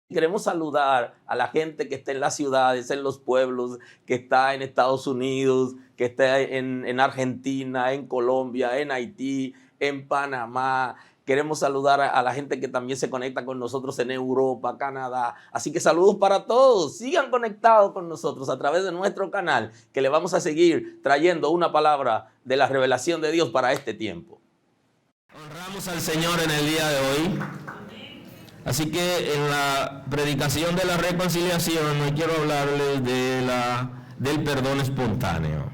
Queremos saludar a la gente que está en las ciudades, en los pueblos, que está en Estados Unidos, que está en Argentina, en Colombia, en Haití, en Panamá. Queremos saludar a la gente que también se conecta con nosotros en Europa, Canadá. Así que saludos para todos. Sigan conectados con nosotros a través de nuestro canal, que le vamos a seguir trayendo una palabra de la revelación de Dios para este tiempo. Honramos al Señor en el día de hoy. Así que en la predicación de la reconciliación hoy quiero hablarles del perdón espontáneo.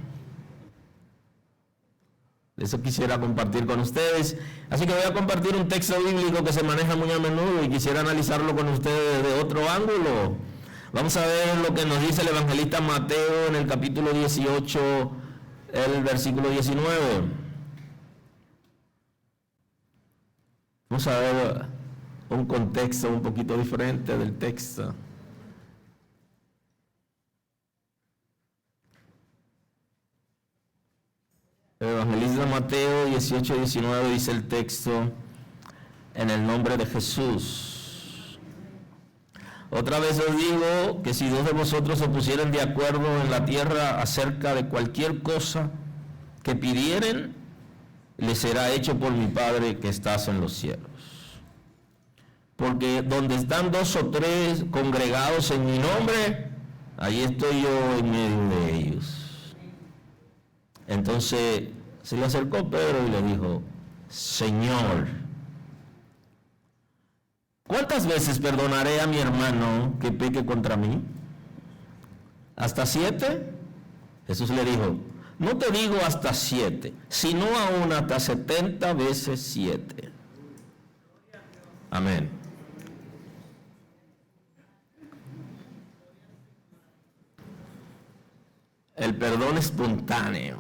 Eso quisiera compartir con ustedes. Así que voy a compartir un texto bíblico que se maneja muy a menudo y quisiera analizarlo con ustedes desde otro ángulo. Vamos a ver lo que nos dice el evangelista Mateo en el capítulo 18, el versículo 19. Vamos a ver un contexto un poquito diferente del texto. El evangelista Mateo 18, 19 dice el texto: en el nombre de Jesús. Otra vez os digo que si dos de vosotros se pusieren de acuerdo en la tierra acerca de cualquier cosa que pidieren, les será hecho por mi Padre que estás en los cielos. Porque donde están dos o tres congregados en mi nombre, ahí estoy yo en medio de ellos. Entonces se le acercó Pedro y le dijo: Señor, ¿cuántas veces perdonaré a mi hermano que peque contra mí? ¿Hasta 7? Jesús le dijo: no te digo hasta 7, sino aún hasta 70 veces 7. Amén. El perdón espontáneo.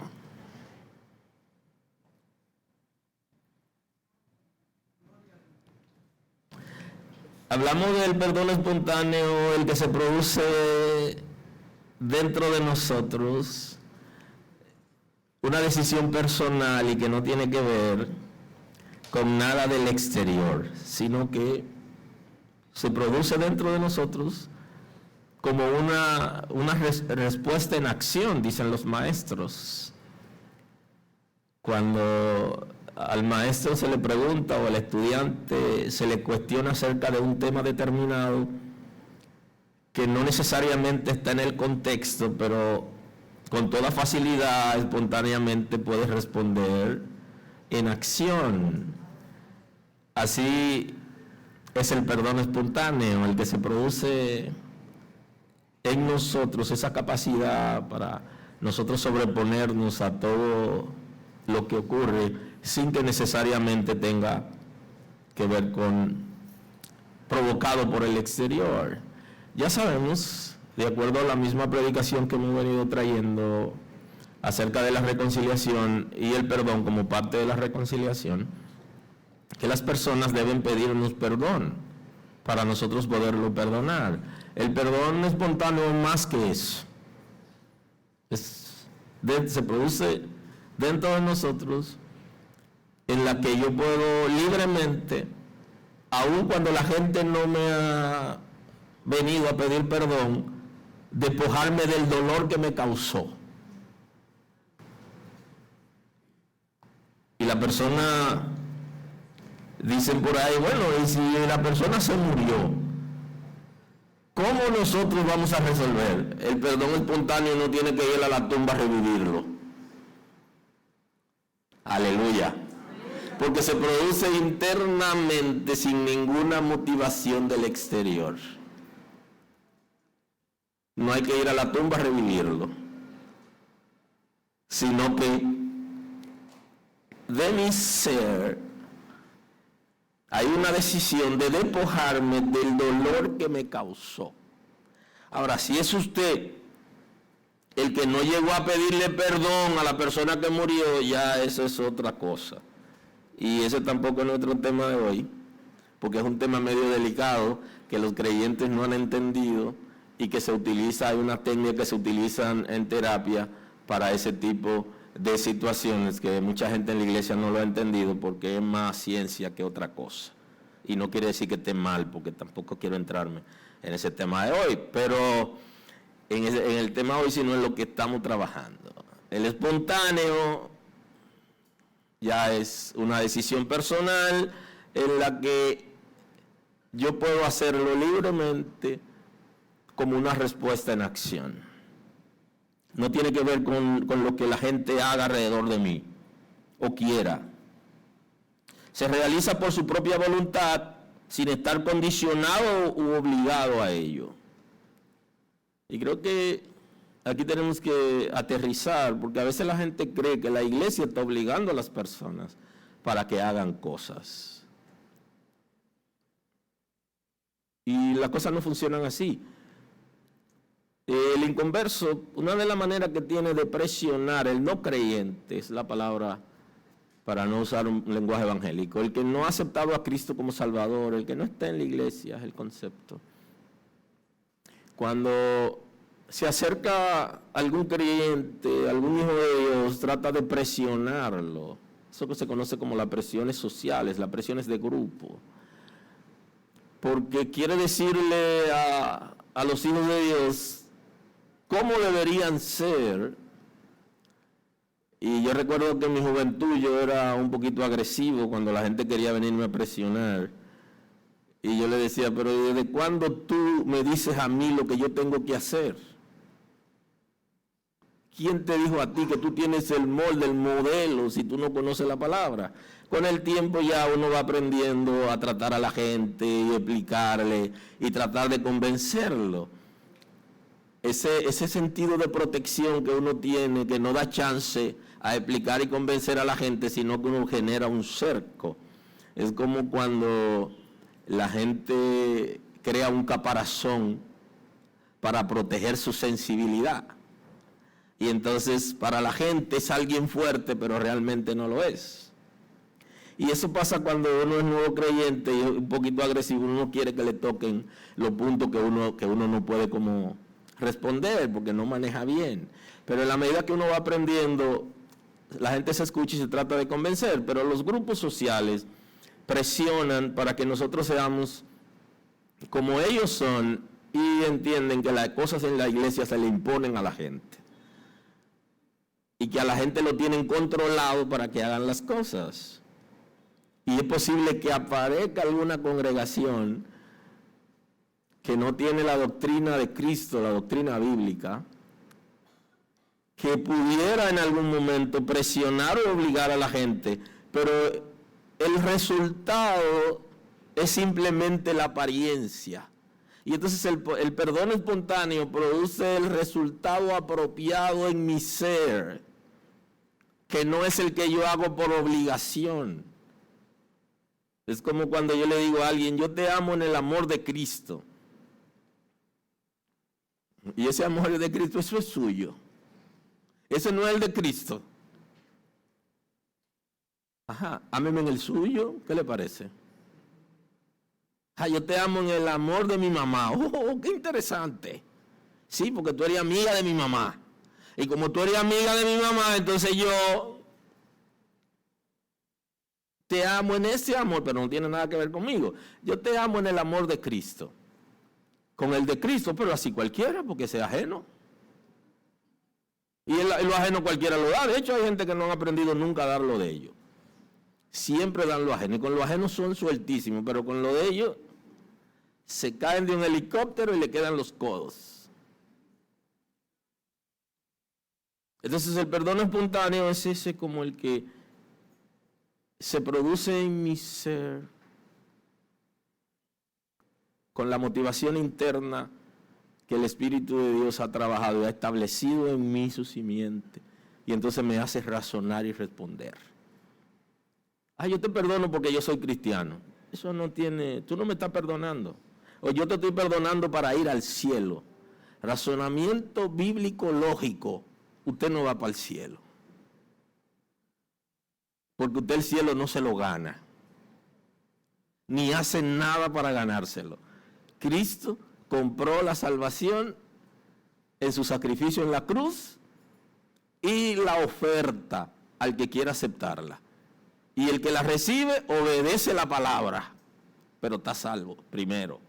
Hablamos del perdón espontáneo, el que se produce dentro de nosotros, una decisión personal y que no tiene que ver con nada del exterior, sino que se produce dentro de nosotros como una respuesta en acción, dicen los maestros. Cuando al maestro se le pregunta o al estudiante se le cuestiona acerca de un tema determinado que no necesariamente está en el contexto, pero con toda facilidad, espontáneamente puede responder en acción. Así es el perdón espontáneo, el que se produce en nosotros, esa capacidad para nosotros sobreponernos a todo lo que ocurre sin que necesariamente tenga que ver con provocado por el exterior. Ya sabemos, de acuerdo a la misma predicación que hemos venido trayendo acerca de la reconciliación y el perdón como parte de la reconciliación, que las personas deben pedirnos perdón para nosotros poderlo perdonar. El perdón espontáneo es más que eso. Se produce dentro de nosotros, en la que yo puedo libremente, aun cuando la gente no me ha venido a pedir perdón, despojarme del dolor que me causó. Y la persona, dicen por ahí, bueno, y si la persona se murió, ¿cómo nosotros vamos a resolver? El perdón espontáneo no tiene que ir a la tumba a revivirlo. Aleluya. Porque se produce internamente sin ninguna motivación del exterior. No hay que ir a la tumba a revivirlo, sino que de mi ser hay una decisión de despojarme del dolor que me causó. Ahora, si es usted el que no llegó a pedirle perdón a la persona que murió, ya eso es otra cosa. Y ese tampoco es nuestro tema de hoy, porque es un tema medio delicado que los creyentes no han entendido y que se utiliza, hay una técnica que se utilizan en terapia para ese tipo de situaciones que mucha gente en la iglesia no lo ha entendido porque es más ciencia que otra cosa. Y no quiere decir que esté mal, porque tampoco quiero entrarme en ese tema de hoy, pero en el tema de hoy sí no es lo que estamos trabajando. El espontáneo ya es una decisión personal en la que yo puedo hacerlo libremente como una respuesta en acción. No tiene que ver con lo que la gente haga alrededor de mí o quiera. Se realiza por su propia voluntad sin estar condicionado u obligado a ello. Y creo que aquí tenemos que aterrizar, porque a veces la gente cree que la iglesia está obligando a las personas para que hagan cosas. Y las cosas no funcionan así. El inconverso, una de las maneras que tiene de presionar el no creyente, es la palabra, para no usar un lenguaje evangélico, el que no ha aceptado a Cristo como Salvador, el que no está en la iglesia, es el concepto. Cuando se acerca algún creyente, algún hijo de Dios, trata de presionarlo. Eso que se conoce como las presiones sociales, las presiones de grupo. Porque quiere decirle a los hijos de Dios cómo deberían ser. Y yo recuerdo que en mi juventud yo era un poquito agresivo cuando la gente quería venirme a presionar. Y yo le decía, pero ¿desde cuándo tú me dices a mí lo que yo tengo que hacer? ¿Quién te dijo a ti que tú tienes el molde, el modelo, si tú no conoces la palabra? Con el tiempo ya uno va aprendiendo a tratar a la gente y explicarle y tratar de convencerlo. Ese sentido de protección que uno tiene, que no da chance a explicar y convencer a la gente, sino que uno genera un cerco. Es como cuando la gente crea un caparazón para proteger su sensibilidad. Y entonces para la gente es alguien fuerte, pero realmente no lo es. Y eso pasa cuando uno es nuevo creyente y es un poquito agresivo, uno no quiere que le toquen los puntos que uno no puede como responder, porque no maneja bien. Pero en la medida que uno va aprendiendo, la gente se escucha y se trata de convencer, pero los grupos sociales presionan para que nosotros seamos como ellos son y entienden que las cosas en la iglesia se le imponen a la gente. Y que a la gente lo tienen controlado para que hagan las cosas. Y es posible que aparezca alguna congregación que no tiene la doctrina de Cristo, la doctrina bíblica, que pudiera en algún momento presionar o obligar a la gente, pero el resultado es simplemente la apariencia. Y entonces el perdón espontáneo produce el resultado apropiado en mi ser, que no es el que yo hago por obligación. Es como cuando yo le digo a alguien, yo te amo en el amor de Cristo. Y ese amor de Cristo, eso es suyo. Ese no es el de Cristo. Ajá, ámeme en el suyo, ¿qué le parece? Yo te amo en el amor de mi mamá. ¡Oh, qué interesante! Sí, porque tú eres amiga de mi mamá. Y como tú eres amiga de mi mamá, entonces yo te amo en ese amor, pero no tiene nada que ver conmigo. Yo te amo en el amor de Cristo. Con el de Cristo, pero así cualquiera, porque es ajeno. Y lo ajeno cualquiera lo da. De hecho, hay gente que no han aprendido nunca a dar lo de ellos. Siempre dan lo ajeno. Y con lo ajeno son sueltísimos, pero con lo de ellos se caen de un helicóptero y le quedan los codos. Entonces el perdón espontáneo es ese como el que se produce en mi ser con la motivación interna que el Espíritu de Dios ha trabajado y ha establecido en mí su simiente. Y entonces me hace razonar y responder. Yo te perdono porque yo soy cristiano. Eso no tiene, tú no me estás perdonando. O yo te estoy perdonando para ir al cielo. Razonamiento bíblico lógico. Usted no va para el cielo. Porque usted el cielo no se lo gana. Ni hace nada para ganárselo. Cristo compró la salvación en su sacrificio en la cruz y la oferta al que quiera aceptarla. Y el que la recibe obedece la palabra, pero está salvo primero.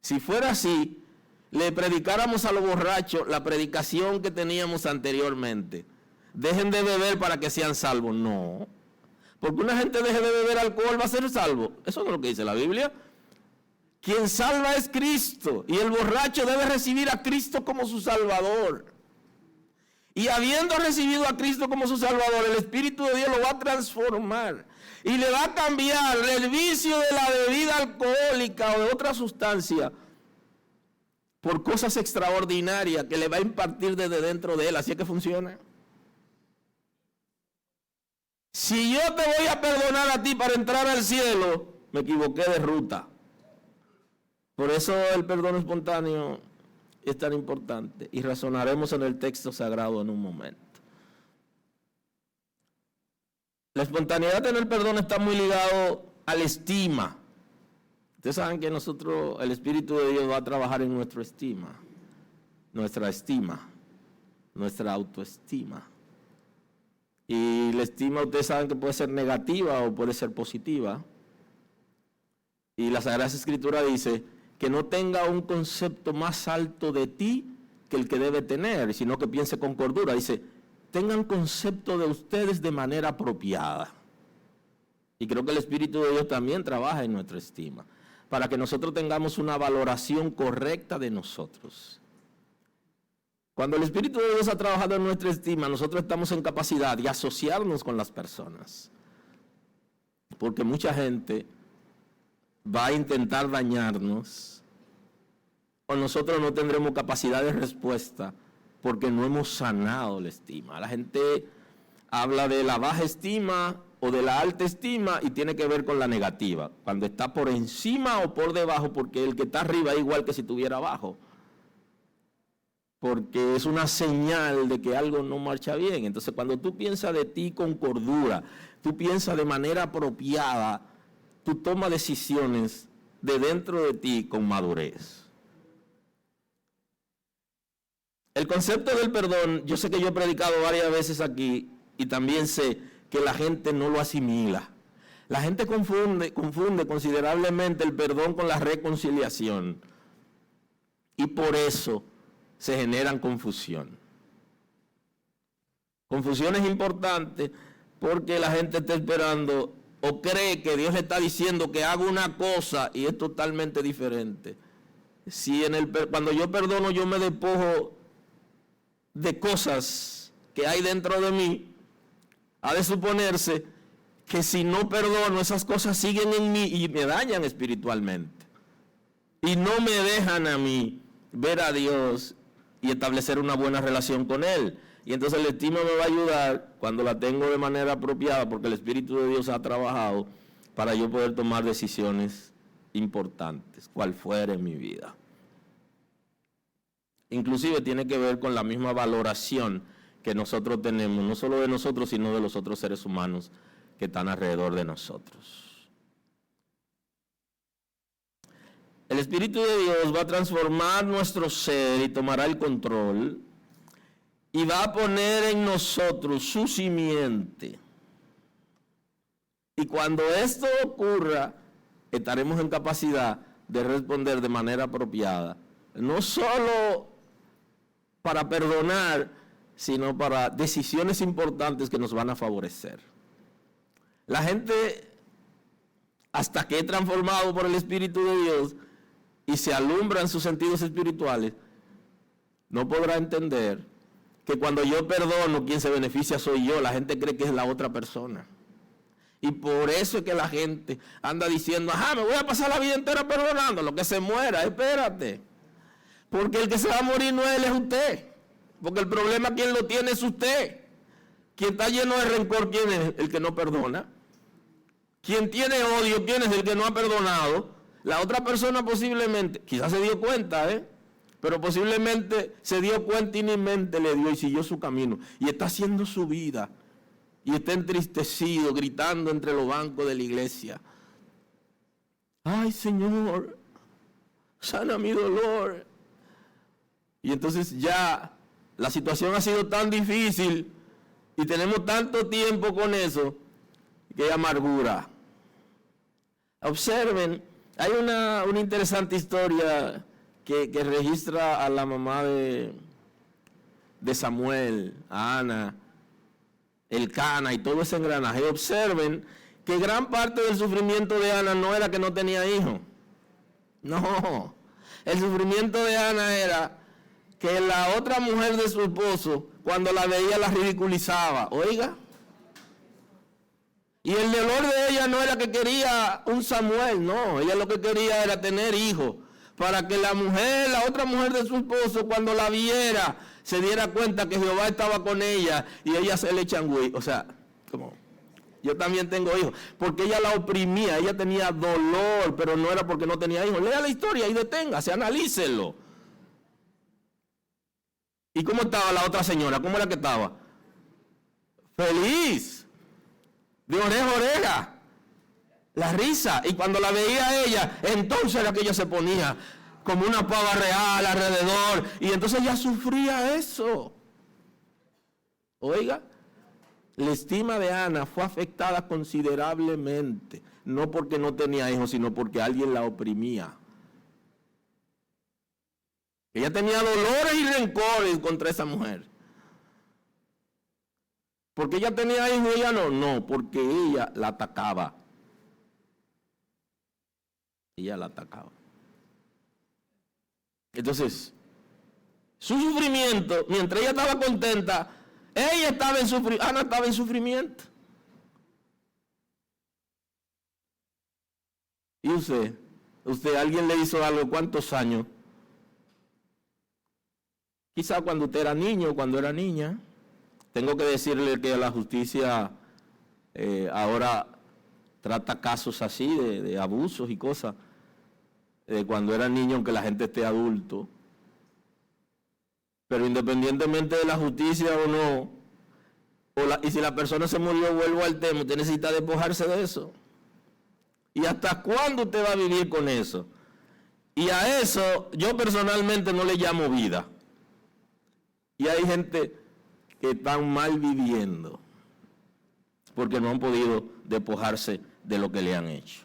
Si fuera así, le predicáramos a los borrachos la predicación que teníamos anteriormente. Dejen de beber para que sean salvos. No. Porque una gente deje de beber alcohol va a ser salvo. Eso no es lo que dice la Biblia. Quien salva es Cristo. Y el borracho debe recibir a Cristo como su Salvador. Y habiendo recibido a Cristo como su Salvador, el Espíritu de Dios lo va a transformar. Y le va a cambiar el vicio de la bebida alcohólica o de otra sustancia por cosas extraordinarias que le va a impartir desde dentro de él. Así es que funciona. Si yo te voy a perdonar a ti para entrar al cielo, me equivoqué de ruta. Por eso el perdón espontáneo es tan importante. Y razonaremos en el texto sagrado en un momento. La espontaneidad en el perdón está muy ligado a la estima. Ustedes saben que nosotros, el Espíritu de Dios va a trabajar en nuestra estima, nuestra autoestima. Y la estima, ustedes saben que puede ser negativa o puede ser positiva. Y la Sagrada Escritura dice que no tenga un concepto más alto de ti que el que debe tener, sino que piense con cordura. Dice, tengan concepto de ustedes de manera apropiada. Y creo que el Espíritu de Dios también trabaja en nuestra estima, para que nosotros tengamos una valoración correcta de nosotros. Cuando el Espíritu de Dios ha trabajado en nuestra estima, nosotros estamos en capacidad de asociarnos con las personas. Porque mucha gente va a intentar dañarnos, o nosotros no tendremos capacidad de respuesta porque no hemos sanado la estima. La gente habla de la baja estima o de la alta estima y tiene que ver con la negativa, cuando está por encima o por debajo, porque el que está arriba es igual que si estuviera abajo, porque es una señal de que algo no marcha bien. Entonces, cuando tú piensas de ti con cordura, tú piensas de manera apropiada, tú tomas decisiones de dentro de ti con madurez. El concepto del perdón, yo sé que yo he predicado varias veces aquí y también sé que la gente no lo asimila. La gente confunde considerablemente el perdón con la reconciliación y por eso se generan confusión. Confusión es importante porque la gente está esperando o cree que Dios le está diciendo que haga una cosa y es totalmente diferente. Si cuando yo perdono, yo me despojo de cosas que hay dentro de mí, ha de suponerse que si no perdono, esas cosas siguen en mí y me dañan espiritualmente. Y no me dejan a mí ver a Dios y establecer una buena relación con Él. Y entonces la estima me va a ayudar cuando la tengo de manera apropiada, porque el Espíritu de Dios ha trabajado para yo poder tomar decisiones importantes, cual fuera en mi vida. Inclusive tiene que ver con la misma valoración que nosotros tenemos, no solo de nosotros, sino de los otros seres humanos que están alrededor de nosotros. El Espíritu de Dios va a transformar nuestro ser y tomará el control y va a poner en nosotros su simiente. Y cuando esto ocurra, estaremos en capacidad de responder de manera apropiada, no solo para perdonar, sino para decisiones importantes que nos van a favorecer. La gente, hasta que es transformado por el Espíritu de Dios y se alumbra en sus sentidos espirituales, no podrá entender que cuando yo perdono, quien se beneficia soy yo. La gente cree que es la otra persona. Y por eso es que la gente anda diciendo, me voy a pasar la vida entera perdonando, lo que se muera, espérate. Porque el que se va a morir no es él, es usted. Porque el problema quien lo tiene es usted. Quien está lleno de rencor, ¿quién es? El que no perdona. Quien tiene odio, ¿quién es? El que no ha perdonado. La otra persona posiblemente, quizás se dio cuenta, pero posiblemente se dio cuenta y ni mente le dio y siguió su camino. Y está haciendo su vida. Y está entristecido, gritando entre los bancos de la iglesia. Ay, Señor, sana mi dolor. Y entonces ya la situación ha sido tan difícil y tenemos tanto tiempo con eso que hay amargura. Observen Hay una interesante historia que registra a la mamá de Samuel, a Ana, Elcana y todo ese engranaje. Observen que gran parte del sufrimiento de Ana no era que no tenía hijos. No, el sufrimiento de Ana era que la otra mujer de su esposo, cuando la veía, la ridiculizaba. Oiga. Y el dolor de ella no era que quería un Samuel, no. Ella lo que quería era tener hijos. Para que la mujer, la otra mujer de su esposo, cuando la viera, se diera cuenta que Jehová estaba con ella y ella se le changüí. O sea, como yo también tengo hijos. Porque ella la oprimía, ella tenía dolor, pero no era porque no tenía hijos. Lea la historia y deténgase, analícelo. ¿Y cómo estaba la otra señora? ¿Cómo era que estaba? Feliz. De oreja a oreja. La risa. Y cuando la veía a ella, entonces era que ella se ponía como una pava real alrededor. Y entonces ella sufría eso. Oiga, la estima de Ana fue afectada considerablemente. No porque no tenía hijos, sino porque alguien la oprimía. Ella tenía dolores y rencores contra esa mujer. ¿Porque ella tenía hijos y ella no? No, porque ella la atacaba. Ella la atacaba. Entonces, su sufrimiento, mientras ella estaba contenta, ella estaba en sufrimiento, Ana estaba en sufrimiento. ¿Y usted, alguien le hizo algo? ¿Cuántos años? Quizá cuando usted era niño o cuando era niña. Tengo que decirle que la justicia ahora trata casos así de abusos y cosas. Cuando era niño, aunque la gente esté adulto. Pero independientemente de la justicia o no, y si la persona se murió, vuelvo al tema, usted necesita despojarse de eso. ¿Y hasta cuándo usted va a vivir con eso? Y a eso yo personalmente no le llamo vida. Y hay gente que están mal viviendo porque no han podido despojarse de lo que le han hecho.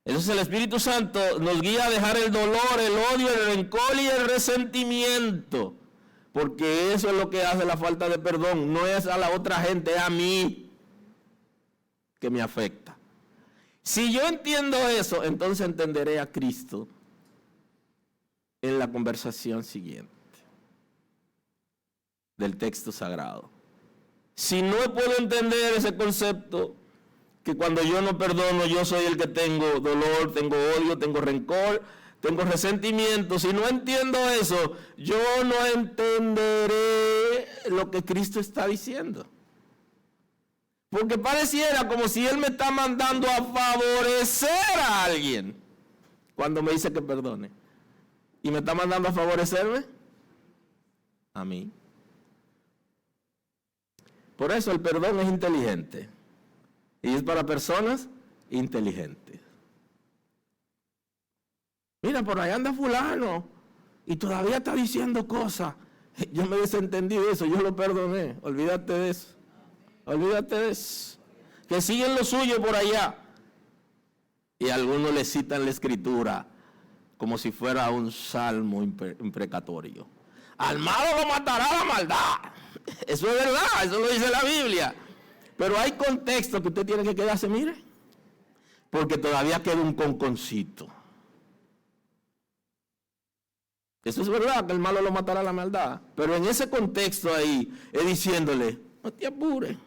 Entonces el Espíritu Santo nos guía a dejar el dolor, el odio, el rencor y el resentimiento, porque eso es lo que hace la falta de perdón. No es a la otra gente, es a mí que me afecta. Si yo entiendo eso, entonces entenderé a Cristo en la conversación siguiente del texto sagrado. Si no puedo entender ese concepto, que cuando yo no perdono, yo soy el que tengo dolor, tengo odio, tengo rencor, tengo resentimiento. Si no entiendo eso, yo no entenderé lo que Cristo está diciendo. Porque pareciera como si Él me está mandando a favorecer a alguien cuando me dice que perdone. ¿Y me está mandando a favorecerme? A mí. Por eso el perdón es inteligente. Y es para personas inteligentes. Mira, por ahí anda fulano y todavía está diciendo cosas. Yo me desentendí de eso, yo lo perdoné. Olvídate de eso. Olvídate de eso. Que siguen lo suyo por allá. Y algunos le citan la escritura como si fuera un salmo imprecatorio. Al malo lo matará la maldad. Eso es verdad, eso lo dice la Biblia. Pero hay contextos que usted tiene que quedarse, mire, porque todavía queda un conconcito. Eso es verdad, que el malo lo matará la maldad. Pero en ese contexto ahí, es diciéndole, no te apures.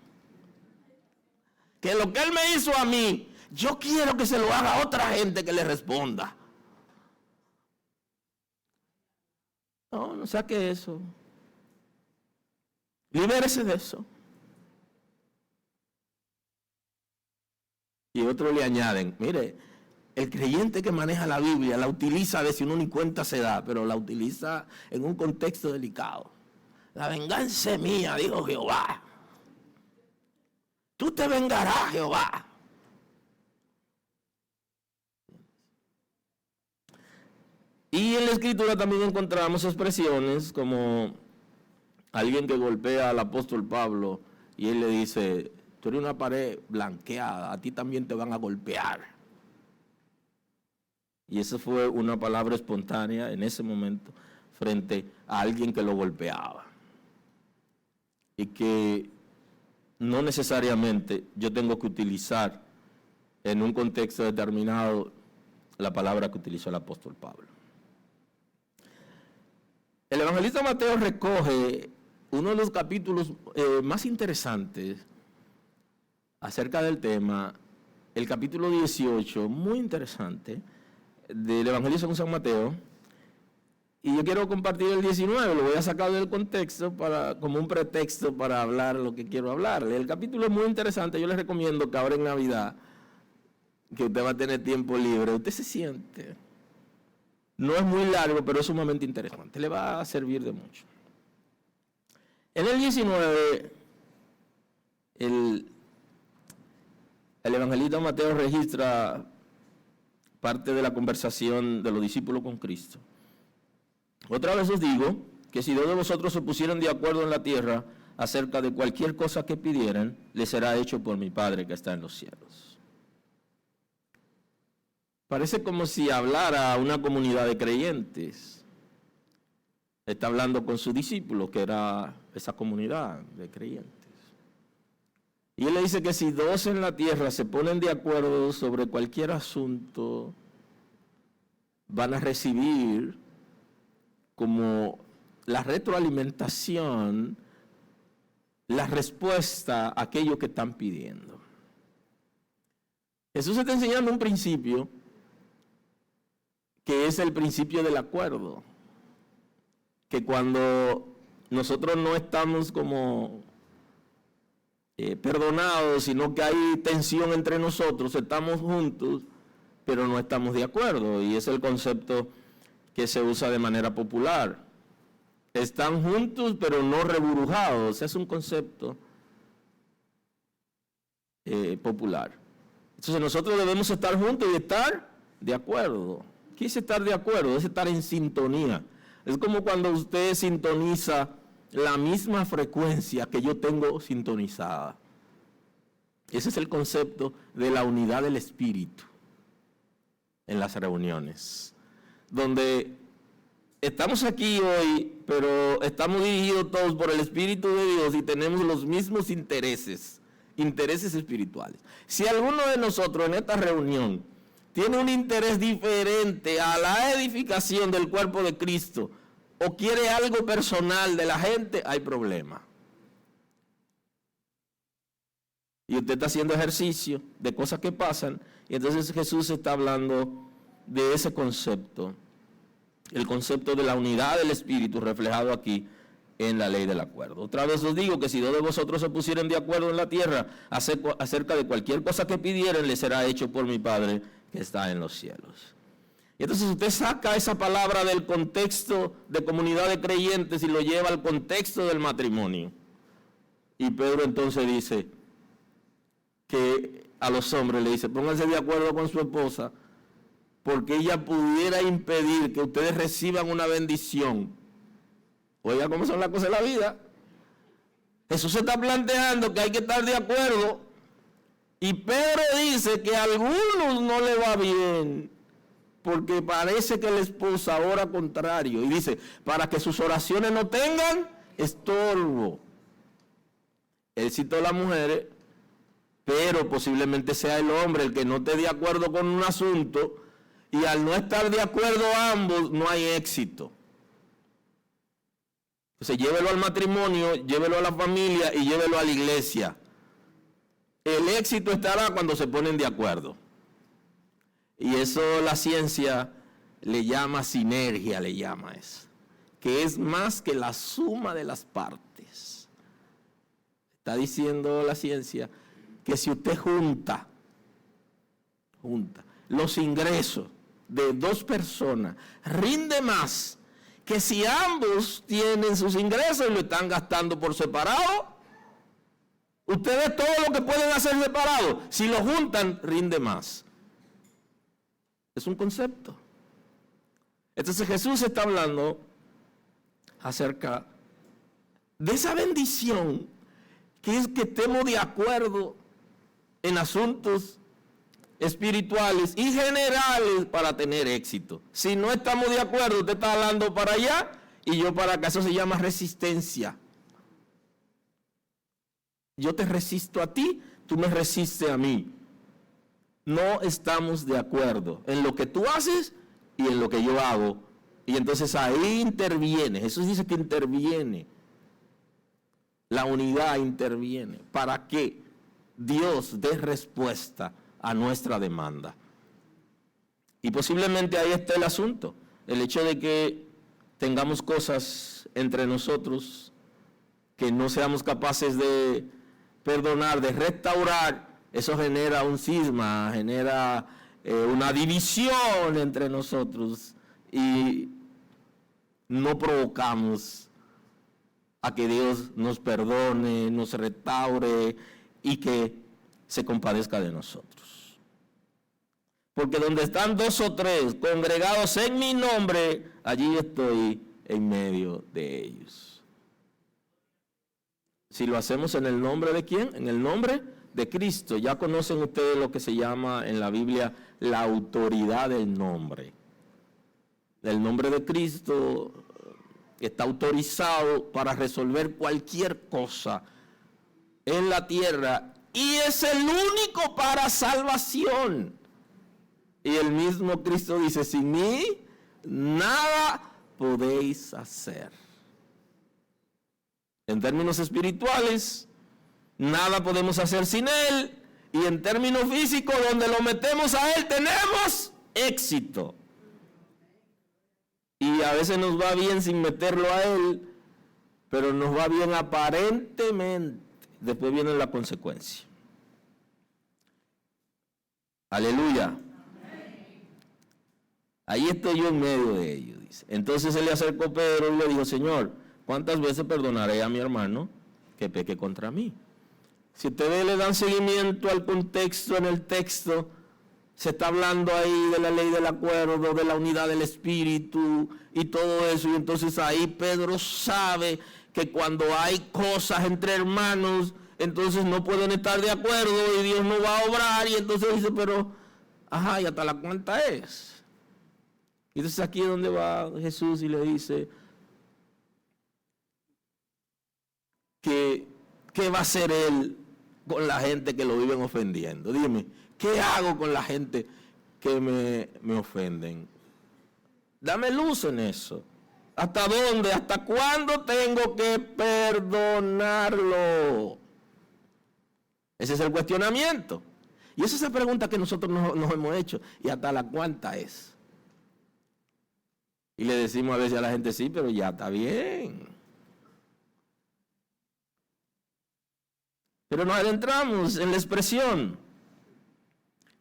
Que lo que él me hizo a mí, yo quiero que se lo haga a otra gente que le responda. No saque eso. Libérese de eso. Y otros le añaden, mire, el creyente que maneja la Biblia la utiliza a veces uno ni cuenta se da, pero la utiliza en un contexto delicado. La venganza es mía, dijo Jehová. Tú te vengarás, Jehová. Y en la Escritura también encontramos expresiones como alguien que golpea al apóstol Pablo y él le dice, tú eres una pared blanqueada, a ti también te van a golpear. Y esa fue una palabra espontánea en ese momento frente a alguien que lo golpeaba. Y que no necesariamente yo tengo que utilizar en un contexto determinado la palabra que utilizó el apóstol Pablo. El evangelista Mateo recoge uno de los capítulos más interesantes acerca del tema, el capítulo 18, muy interesante, del Evangelio según San Mateo. Y yo quiero compartir el 19, lo voy a sacar del contexto como un pretexto para hablar lo que quiero hablarle. El capítulo es muy interesante, yo les recomiendo que ahora en Navidad, que usted va a tener tiempo libre, usted se siente. No es muy largo, pero es sumamente interesante, le va a servir de mucho. En el 19, el evangelista Mateo registra parte de la conversación de los discípulos con Cristo. Otra vez os digo que si dos de vosotros se pusieran de acuerdo en la tierra acerca de cualquier cosa que pidieran, les será hecho por mi Padre que está en los cielos. Parece como si hablara a una comunidad de creyentes. Está hablando con sus discípulos, que era esa comunidad de creyentes. Y él le dice que si dos en la tierra se ponen de acuerdo sobre cualquier asunto, van a recibir como la retroalimentación, la respuesta a aquello que están pidiendo. Jesús está enseñando un principio que es el principio del acuerdo, que cuando nosotros no estamos como perdonados, sino que hay tensión entre nosotros, estamos juntos, pero no estamos de acuerdo, y es el concepto que se usa de manera popular. Están juntos, pero no reburujados. Es un concepto popular. Entonces nosotros debemos estar juntos y estar de acuerdo. ¿Qué es estar de acuerdo? Es estar en sintonía. Es como cuando usted sintoniza la misma frecuencia que yo tengo sintonizada. Ese es el concepto de la unidad del espíritu en las reuniones, donde estamos aquí hoy, pero estamos dirigidos todos por el Espíritu de Dios y tenemos los mismos intereses espirituales. Si alguno de nosotros en esta reunión tiene un interés diferente a la edificación del cuerpo de Cristo o quiere algo personal de la gente, hay problema. Y usted está haciendo ejercicio de cosas que pasan, y entonces Jesús está hablando de ese concepto, el concepto de la unidad del Espíritu reflejado aquí en la ley del acuerdo. Otra vez os digo que si dos de vosotros se pusieren de acuerdo en la tierra acerca de cualquier cosa que pidieran, les será hecho por mi Padre que está en los cielos. Y entonces usted saca esa palabra del contexto de comunidad de creyentes y lo lleva al contexto del matrimonio. Y Pedro entonces dice que a los hombres le dice, pónganse de acuerdo con su esposa, porque ella pudiera impedir que ustedes reciban una bendición. Oiga cómo son las cosas de la vida. Jesús se está planteando que hay que estar de acuerdo, y Pedro dice que a algunos no le va bien, porque parece que la esposa ora contrario, y dice, para que sus oraciones no tengan estorbo. Él citó a las mujeres, pero posiblemente sea el hombre el que no esté de acuerdo con un asunto, y al no estar de acuerdo ambos, no hay éxito. Entonces llévelo al matrimonio, llévelo a la familia y llévelo a la iglesia. El éxito estará cuando se ponen de acuerdo. Y eso la ciencia le llama sinergia, le llama eso. Que es más que la suma de las partes. Está diciendo la ciencia que si usted junta los ingresos de dos personas, rinde más que si ambos tienen sus ingresos y lo están gastando por separado. Ustedes todo lo que pueden hacer separado, si lo juntan, rinde más. Es un concepto. Entonces Jesús está hablando acerca de esa bendición que es que estemos de acuerdo en asuntos espirituales y generales para tener éxito. Si no estamos de acuerdo, usted está hablando para allá y yo para acá. Eso se llama resistencia. Yo te resisto a ti, tú me resistes a mí. No estamos de acuerdo en lo que tú haces y en lo que yo hago. Y entonces ahí interviene. Jesús dice que interviene. La unidad interviene para que Dios dé respuesta a nuestra demanda. Y posiblemente ahí está el asunto. El hecho de que tengamos cosas entre nosotros que no seamos capaces de perdonar, de restaurar, eso genera un cisma, genera una división entre nosotros y no provocamos a que Dios nos perdone, nos restaure y que se compadezca de nosotros. Porque donde están 2 o 3 congregados en mi nombre, allí estoy en medio de ellos. Si lo hacemos en el nombre de ¿quién? En el nombre de Cristo. Ya conocen ustedes lo que se llama en la Biblia la autoridad del nombre. El nombre de Cristo está autorizado para resolver cualquier cosa en la tierra y es el único para salvación. Y el mismo Cristo dice, sin mí nada podéis hacer. En términos espirituales, nada podemos hacer sin Él. Y en términos físicos, donde lo metemos a Él, tenemos éxito. Y a veces nos va bien sin meterlo a Él, pero nos va bien aparentemente. Después viene la consecuencia. Aleluya. Ahí estoy yo en medio de ellos, dice. Entonces se le acercó Pedro y le dijo, Señor, ¿cuántas veces perdonaré a mi hermano que peque contra mí? Si ustedes le dan seguimiento al contexto, en el texto, se está hablando ahí de la ley del acuerdo, de la unidad del espíritu y todo eso. Y entonces ahí Pedro sabe que cuando hay cosas entre hermanos, entonces no pueden estar de acuerdo y Dios no va a obrar. Y entonces dice, pero, ajá, ¿y hasta la cuenta es? Y entonces aquí es donde va Jesús y le dice, ¿qué va a hacer Él con la gente que lo viven ofendiendo? Dime, ¿qué hago con la gente que me ofenden? Dame luz en eso. ¿Hasta dónde? ¿Hasta cuándo tengo que perdonarlo? Ese es el cuestionamiento. Y esa es la pregunta que nosotros nos hemos hecho. ¿Y hasta la cuánta es? Y le decimos a veces a la gente, sí, pero ya está bien. Pero nos adentramos en la expresión.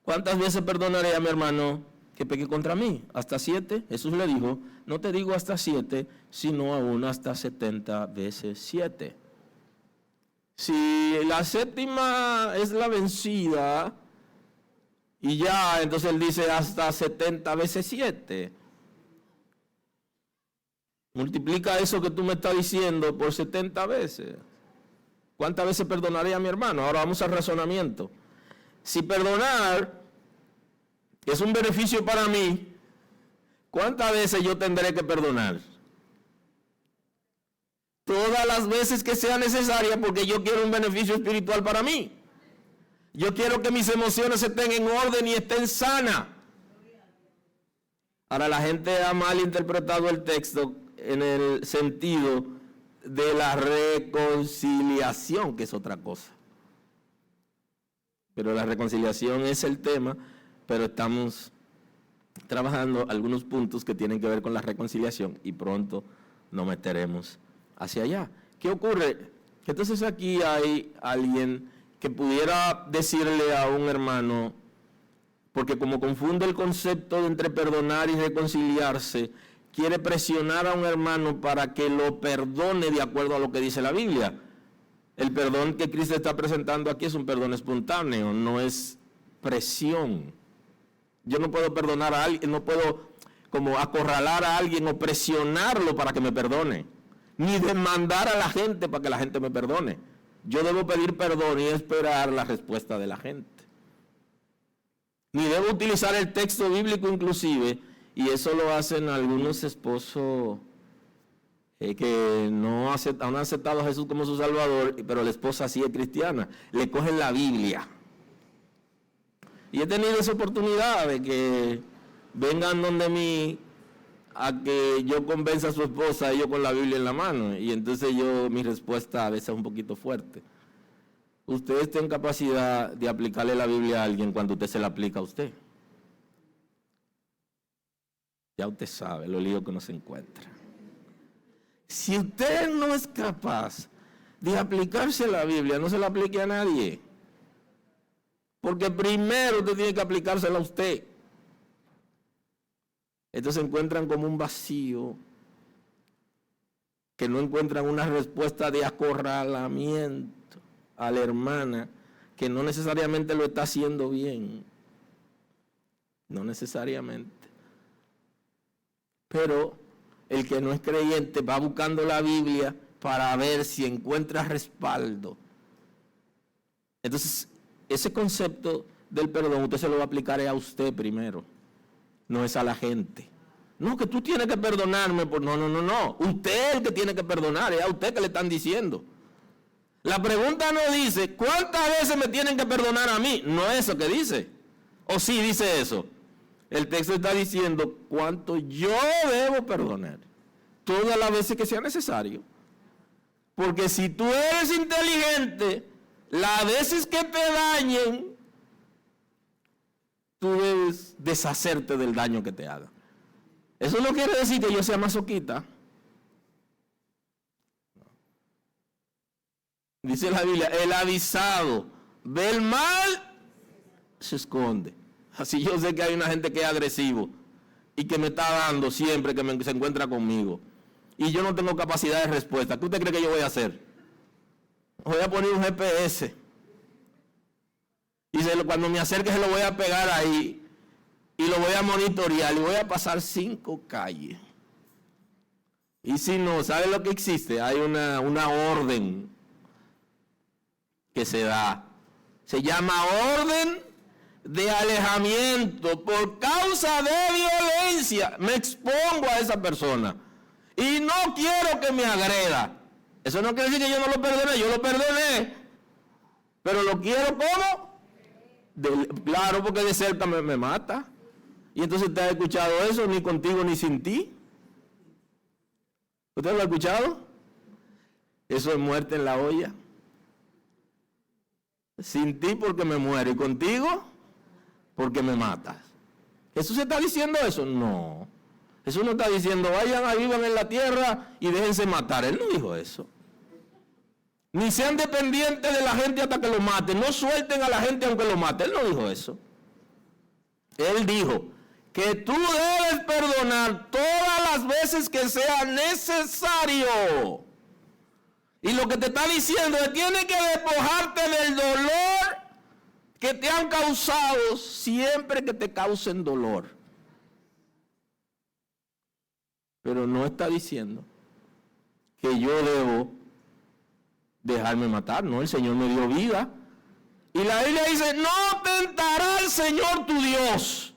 ¿Cuántas veces perdonaré a mi hermano que peque contra mí? ¿Hasta 7? Jesús le dijo, no te digo hasta 7, sino aún hasta 70 veces 7. Si la 7ª es la vencida, y ya, entonces él dice hasta 70 veces 7. Multiplica eso que tú me estás diciendo por 70 veces. ¿Cuántas veces perdonaré a mi hermano? Ahora vamos al razonamiento. Si perdonar es un beneficio para mí, ¿cuántas veces yo tendré que perdonar? Todas las veces que sea necesaria, porque yo quiero un beneficio espiritual para mí. Yo quiero que mis emociones estén en orden y estén sanas. Ahora la gente ha malinterpretado el texto en el sentido de la reconciliación, que es otra cosa. Pero la reconciliación es el tema, pero estamos trabajando algunos puntos que tienen que ver con la reconciliación y pronto nos meteremos hacia allá. ¿Qué ocurre? Que entonces aquí hay alguien que pudiera decirle a un hermano, porque como confunde el concepto de entre perdonar y reconciliarse, quiere presionar a un hermano para que lo perdone de acuerdo a lo que dice la Biblia. El perdón que Cristo está presentando aquí es un perdón espontáneo, no es presión. Yo no puedo perdonar a alguien, no puedo como acorralar a alguien o presionarlo para que me perdone, ni demandar a la gente para que la gente me perdone. Yo debo pedir perdón y esperar la respuesta de la gente. ni debo utilizar el texto bíblico inclusive, y eso lo hacen algunos esposos que no han aceptado a Jesús como su Salvador, pero la esposa sí es cristiana, le cogen la Biblia. Y he tenido esa oportunidad de que vengan donde mí a que yo convenza a su esposa, ellos con la Biblia en la mano, y entonces mi respuesta a veces es un poquito fuerte. Ustedes tienen capacidad de aplicarle la Biblia a alguien cuando usted se la aplica a usted. Ya usted sabe lo lío que uno se encuentra. Si usted no es capaz de aplicarse la Biblia, no se la aplique a nadie. Porque primero usted tiene que aplicársela a usted. Entonces se encuentran como un vacío, que no encuentran una respuesta de acorralamiento a la hermana, que no necesariamente lo está haciendo bien. No necesariamente. Pero el que no es creyente va buscando la Biblia para ver si encuentra respaldo. Entonces, ese concepto del perdón usted se lo va a aplicar a usted primero, no es a la gente. No, que tú tienes que perdonarme. No. Usted es el que tiene que perdonar, es a usted que le están diciendo. La pregunta no dice, ¿cuántas veces me tienen que perdonar a mí? No es eso que dice. ¿O sí dice eso? El texto está diciendo cuánto yo debo perdonar. Todas las veces que sea necesario. Porque si tú eres inteligente, las veces que te dañen, tú debes deshacerte del daño que te hagan. Eso no quiere decir que yo sea masoquista. Dice la Biblia, el avisado ve el mal, se esconde. Así yo sé que hay una gente que es agresivo y que me está dando siempre que se encuentra conmigo. Y yo no tengo capacidad de respuesta. ¿Qué usted cree que yo voy a hacer? Voy a poner un GPS. Y cuando me acerque se lo voy a pegar ahí. Y lo voy a monitorear. Y voy a pasar 5 calles. Y si no, ¿sabe lo que existe? Hay una orden que se da. Se llama orden de alejamiento por causa de violencia. Me expongo a esa persona y no quiero que me agreda. Eso no quiere decir que yo no lo perdoné, yo lo perdoné, pero lo quiero como claro, porque de cerca me mata. Y entonces usted ha escuchado eso, ni contigo ni sin ti. ¿Usted lo ha escuchado? Eso es muerte en la olla. Sin ti porque me muero, y contigo porque me matas. ¿Jesús está diciendo eso? No. Jesús no está diciendo, vayan a vivan en la tierra y déjense matar. Él no dijo eso. Ni sean dependientes de la gente hasta que lo maten. No suelten a la gente aunque lo maten. Él no dijo eso. Él dijo que tú debes perdonar todas las veces que sea necesario. Y lo que te está diciendo es que tienes que despojarte del dolor que te han causado siempre que te causen dolor. Pero no está diciendo que yo debo dejarme matar. No, el Señor me dio vida. Y la Biblia dice, no tentará al Señor tu Dios.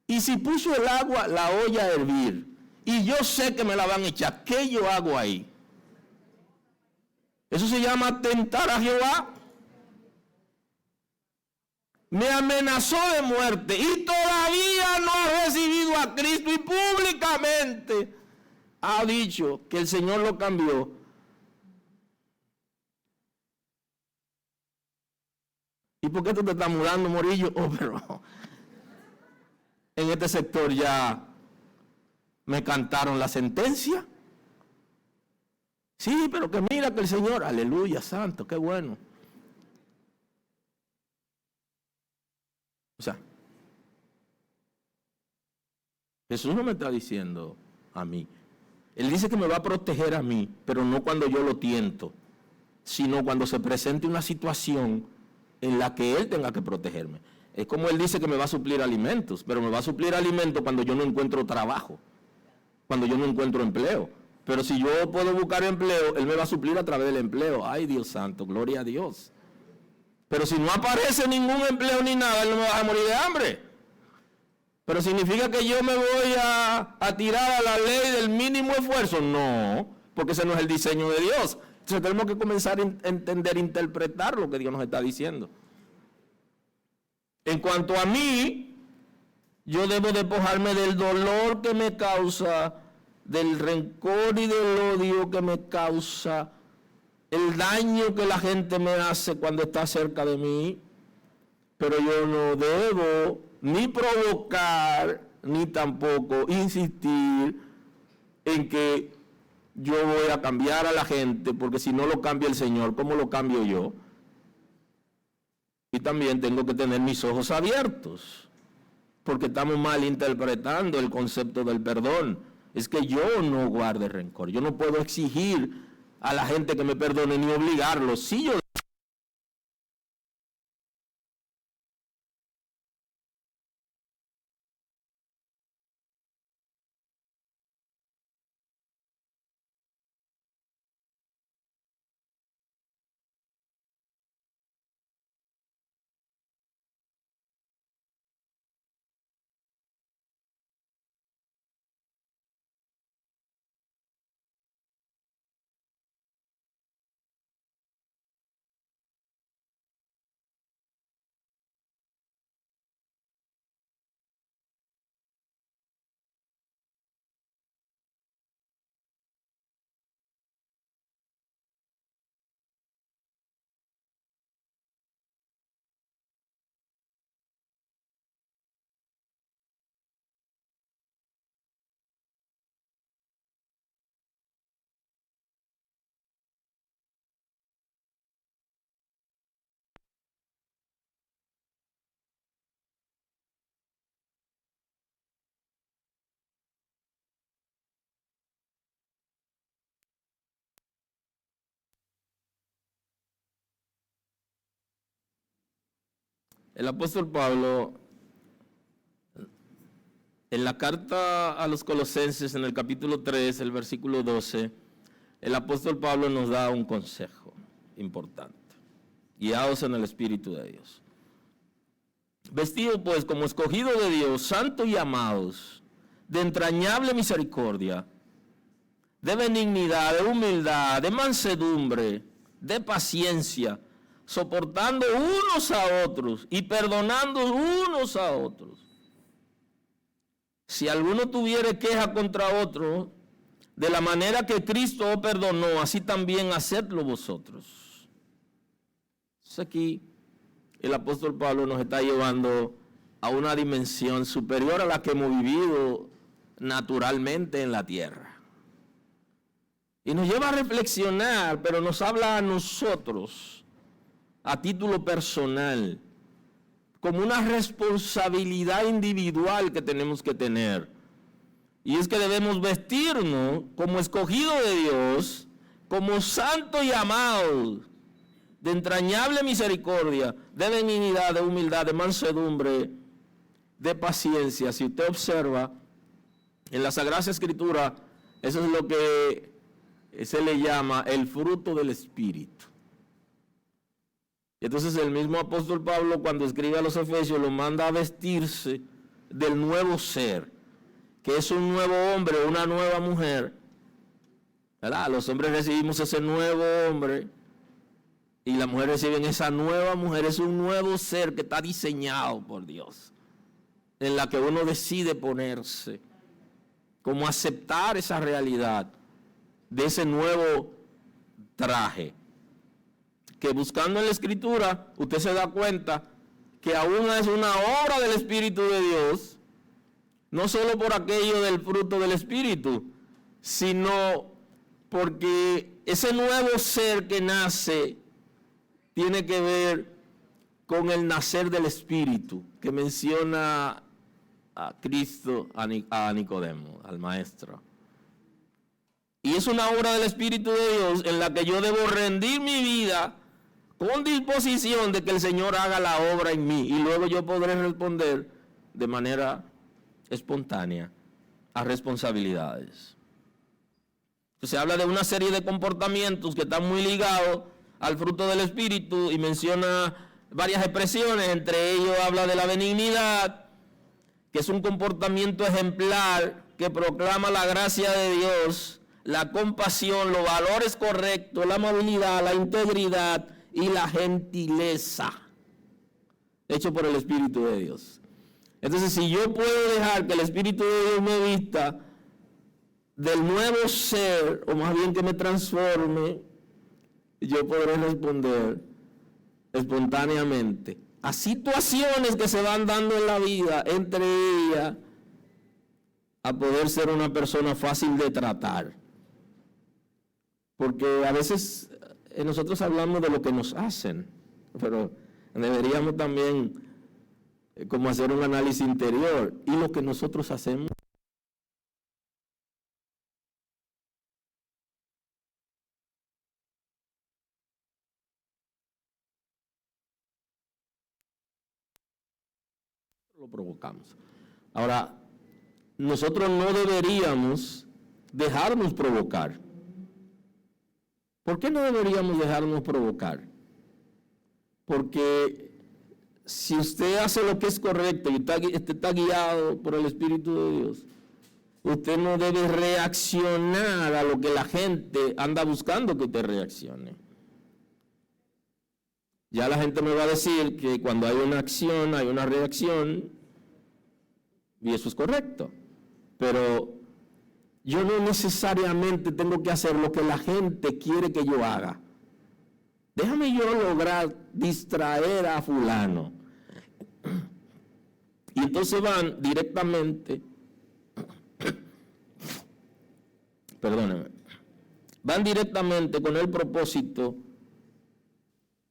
Y si puso el agua, la olla a hervir, y yo sé que me la van a echar, ¿qué yo hago ahí? Eso se llama tentar a Jehová. Me amenazó de muerte y todavía no ha recibido a Cristo y públicamente ha dicho que el Señor lo cambió. ¿Y por qué tú te estás mudando, Morillo? Oh, pero en este sector ya me cantaron la sentencia. Sí, pero que mira que el Señor, aleluya, santo, qué bueno. O sea, Jesús no me está diciendo a mí. Él dice que me va a proteger a mí, pero no cuando yo lo tiento, sino cuando se presente una situación en la que Él tenga que protegerme. Es como Él dice que me va a suplir alimentos, pero me va a suplir alimentos cuando yo no encuentro trabajo, cuando yo no encuentro empleo. Pero si yo puedo buscar empleo, Él me va a suplir a través del empleo. Ay, Dios santo, gloria a Dios. Pero si no aparece ningún empleo ni nada, él no me va a morir de hambre. Pero significa que yo me voy a tirar a la ley del mínimo esfuerzo. No, porque ese no es el diseño de Dios. Entonces tenemos que comenzar a entender, interpretar lo que Dios nos está diciendo. En cuanto a mí, yo debo despojarme del dolor que me causa, del rencor y del odio que me causa, el daño que la gente me hace cuando está cerca de mí. Pero yo no debo ni provocar, ni tampoco insistir en que yo voy a cambiar a la gente, porque si no lo cambia el Señor, ¿cómo lo cambio yo? Y también tengo que tener mis ojos abiertos, porque estamos mal interpretando el concepto del perdón. Es que yo no guarde rencor, yo no puedo exigir a la gente que me perdone ni obligarlos. Si yo el apóstol Pablo, en la carta a los Colosenses, en el capítulo 3, el versículo 12, el apóstol Pablo nos da un consejo importante. Guiados en el Espíritu de Dios. Vestidos pues como escogidos de Dios, santos y amados, de entrañable misericordia, de benignidad, de humildad, de mansedumbre, de paciencia, soportando unos a otros y perdonando unos a otros. Si alguno tuviere queja contra otro, de la manera que Cristo os perdonó, así también hacedlo vosotros. Entonces aquí el apóstol Pablo nos está llevando a una dimensión superior a la que hemos vivido naturalmente en la tierra. Y nos lleva a reflexionar, pero nos habla a nosotros a título personal, como una responsabilidad individual que tenemos que tener. Y es que debemos vestirnos como escogidos de Dios, como santos y amados, de entrañable misericordia, de benignidad, de humildad, de mansedumbre, de paciencia. Si usted observa, en la Sagrada Escritura, eso es lo que se le llama el fruto del Espíritu. Entonces el mismo apóstol Pablo, cuando escribe a los Efesios, lo manda a vestirse del nuevo ser, que es un nuevo hombre, una nueva mujer, ¿verdad? Los hombres recibimos ese nuevo hombre y las mujeres reciben esa nueva mujer. Es un nuevo ser que está diseñado por Dios, en la que uno decide ponerse, como aceptar esa realidad de ese nuevo traje. Que buscando en la Escritura, usted se da cuenta que aún es una obra del Espíritu de Dios, no solo por aquello del fruto del Espíritu, sino porque ese nuevo ser que nace tiene que ver con el nacer del Espíritu, que menciona a Cristo, a Nicodemo, al Maestro. Y es una obra del Espíritu de Dios en la que yo debo rendir mi vida con disposición de que el Señor haga la obra en mí, y luego yo podré responder de manera espontánea a responsabilidades. Se habla de una serie de comportamientos que están muy ligados al fruto del Espíritu y menciona varias expresiones, entre ellos habla de la benignidad, que es un comportamiento ejemplar que proclama la gracia de Dios, la compasión, los valores correctos, la amabilidad, la integridad y la gentileza, hecho por el Espíritu de Dios. Entonces, si yo puedo dejar que el Espíritu de Dios me vista del nuevo ser, o más bien que me transforme, yo podré responder espontáneamente a situaciones que se van dando en la vida, entre ellas a poder ser una persona fácil de tratar. Porque a veces nosotros hablamos de lo que nos hacen, pero deberíamos también como hacer un análisis interior y lo que nosotros hacemos. Lo provocamos. Ahora, nosotros no deberíamos dejarnos provocar. ¿Por qué no deberíamos dejarnos provocar? Porque si usted hace lo que es correcto y usted está guiado por el Espíritu de Dios, usted no debe reaccionar a lo que la gente anda buscando que usted reaccione. Ya la gente me va a decir que cuando hay una acción, hay una reacción, y eso es correcto. Pero yo no necesariamente tengo que hacer lo que la gente quiere que yo haga. Déjame yo lograr distraer a fulano. Y entonces van directamente, perdónenme, van directamente con el propósito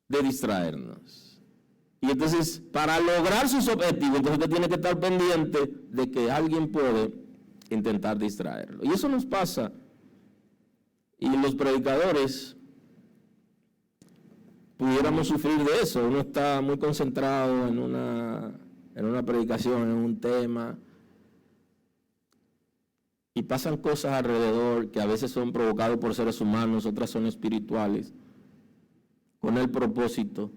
de distraernos. Y entonces, para lograr sus objetivos, entonces usted tiene que estar pendiente de que alguien puede intentar distraerlo. Y eso nos pasa. Y los predicadores pudiéramos sufrir de eso. Uno está muy concentrado en una predicación, en un tema, y pasan cosas alrededor que a veces son provocadas por seres humanos, otras son espirituales, con el propósito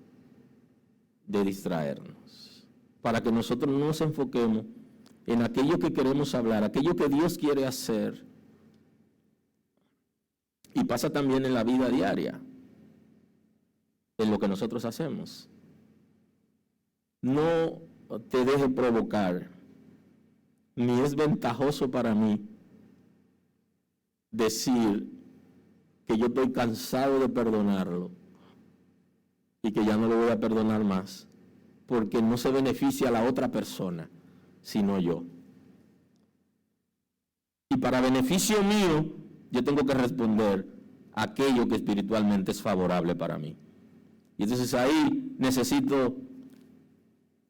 de distraernos, para que nosotros no nos enfoquemos en aquello que queremos hablar, aquello que Dios quiere hacer. Y pasa también en la vida diaria, en lo que nosotros hacemos. No te deje provocar, ni es ventajoso para mí decir que yo estoy cansado de perdonarlo y que ya no lo voy a perdonar más, porque no se beneficia a la otra persona, sino yo. Y para beneficio mío, yo tengo que responder a aquello que espiritualmente es favorable para mí. Y entonces ahí necesito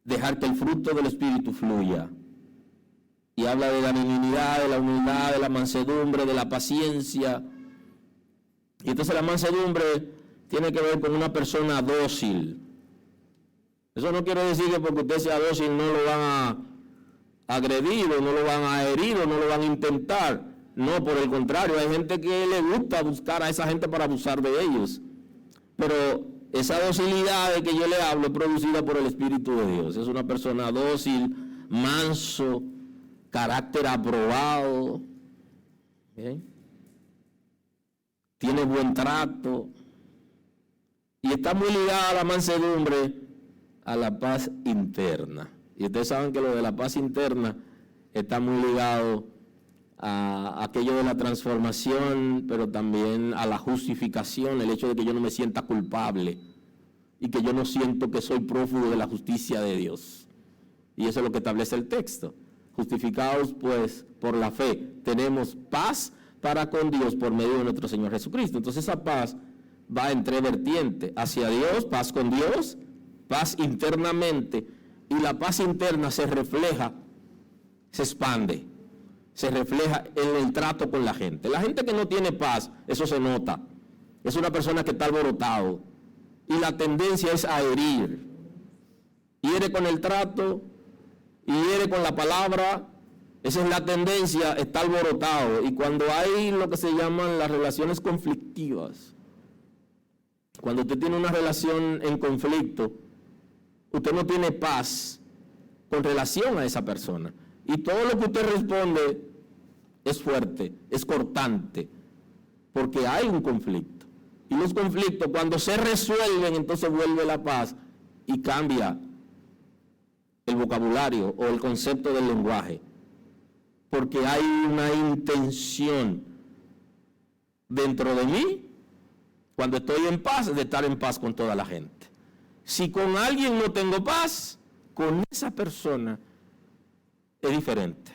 dejar que el fruto del Espíritu fluya. Y habla de la benignidad, de la humildad, de la mansedumbre, de la paciencia. Y entonces la mansedumbre tiene que ver con una persona dócil. Eso no quiere decir que porque usted sea dócil no lo van a agredir o no lo van a herir o no lo van a intentar. No, por el contrario, hay gente que le gusta buscar a esa gente para abusar de ellos. Pero esa docilidad de que yo le hablo es producida por el Espíritu de Dios. Es una persona dócil, manso, carácter aprobado, ¿bien? Tiene buen trato y está muy ligada a la mansedumbre, a la paz interna. Y ustedes saben que lo de la paz interna está muy ligado a aquello de la transformación, pero también a la justificación, el hecho de que yo no me sienta culpable y que yo no siento que soy prófugo de la justicia de Dios. Y eso es lo que establece el texto. Justificados pues por la fe, tenemos paz para con Dios por medio de nuestro Señor Jesucristo. Entonces esa paz va en tres vertientes: hacia Dios, paz con Dios, paz internamente, y la paz interna se refleja, se expande, se refleja en el trato con la gente. La gente que no tiene paz, eso se nota, es una persona que está alborotado, y la tendencia es a herir. Hiere con el trato, y hiere con la palabra. Esa es la tendencia, está alborotado. Y cuando hay lo que se llaman las relaciones conflictivas, cuando usted tiene una relación en conflicto, usted no tiene paz con relación a esa persona. Y todo lo que usted responde es fuerte, es cortante, porque hay un conflicto. Y los conflictos, cuando se resuelven, entonces vuelve la paz y cambia el vocabulario o el concepto del lenguaje, porque hay una intención dentro de mí, cuando estoy en paz, de estar en paz con toda la gente. Si con alguien no tengo paz, con esa persona es diferente.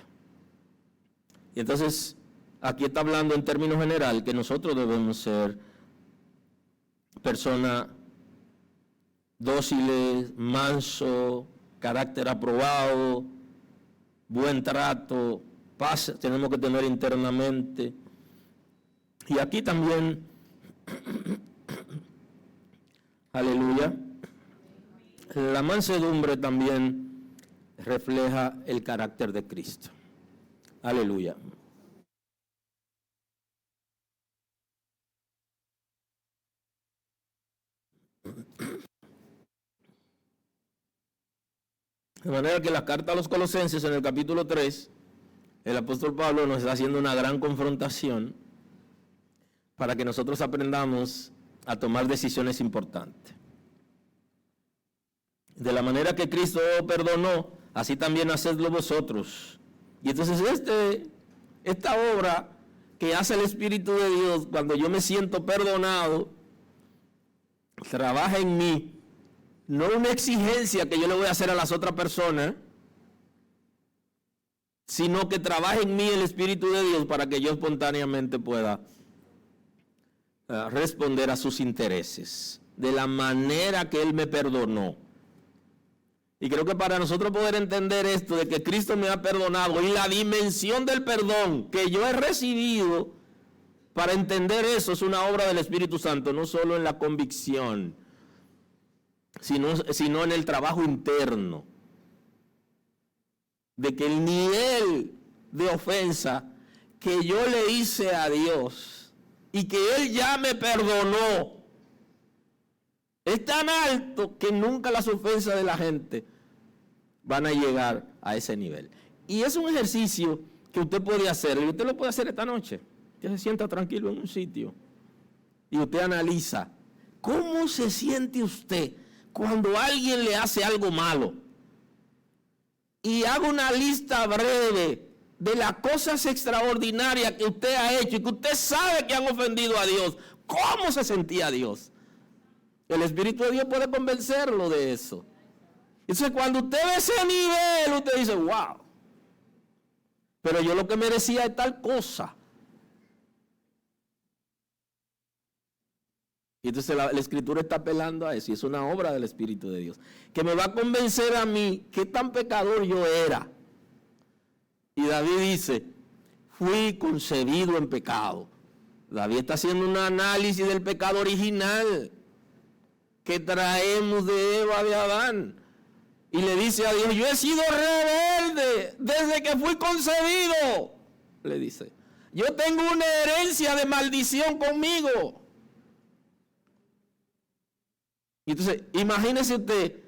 Y entonces, aquí está hablando en términos general que nosotros debemos ser personas dóciles, manso, carácter aprobado, buen trato, paz tenemos que tener internamente. Y aquí también, aleluya, la mansedumbre también refleja el carácter de Cristo. Aleluya. De manera que la carta a los Colosenses en el capítulo 3, el apóstol Pablo nos está haciendo una gran confrontación para que nosotros aprendamos a tomar decisiones importantes. De la manera que Cristo perdonó, así también hacedlo vosotros. Y entonces esta obra que hace el Espíritu de Dios cuando yo me siento perdonado, trabaja en mí, no una exigencia que yo le voy a hacer a las otras personas, sino que trabaja en mí el Espíritu de Dios para que yo espontáneamente pueda responder a sus intereses, de la manera que Él me perdonó. Y creo que para nosotros poder entender esto de que Cristo me ha perdonado y la dimensión del perdón que yo he recibido, para entender eso es una obra del Espíritu Santo, no solo en la convicción, sino en el trabajo interno. De que el nivel de ofensa que yo le hice a Dios y que Él ya me perdonó es tan alto que nunca las ofensas de la gente van a llegar a ese nivel. Y es un ejercicio que usted puede hacer, y usted lo puede hacer esta noche. Usted se sienta tranquilo en un sitio y usted analiza cómo se siente usted cuando alguien le hace algo malo. Y haga una lista breve de las cosas extraordinarias que usted ha hecho y que usted sabe que han ofendido a Dios. ¿Cómo se sentía Dios? El Espíritu de Dios puede convencerlo de eso. Entonces, cuando usted ve ese nivel, usted dice, wow, pero yo lo que merecía es tal cosa. Y entonces la Escritura está apelando a eso, y es una obra del Espíritu de Dios, que me va a convencer a mí qué tan pecador yo era. Y David dice, fui concebido en pecado. David está haciendo un análisis del pecado original que traemos de Eva, de Adán. Y le dice a Dios, yo he sido rebelde desde que fui concebido. Le dice, yo tengo una herencia de maldición conmigo. Y entonces, imagínese usted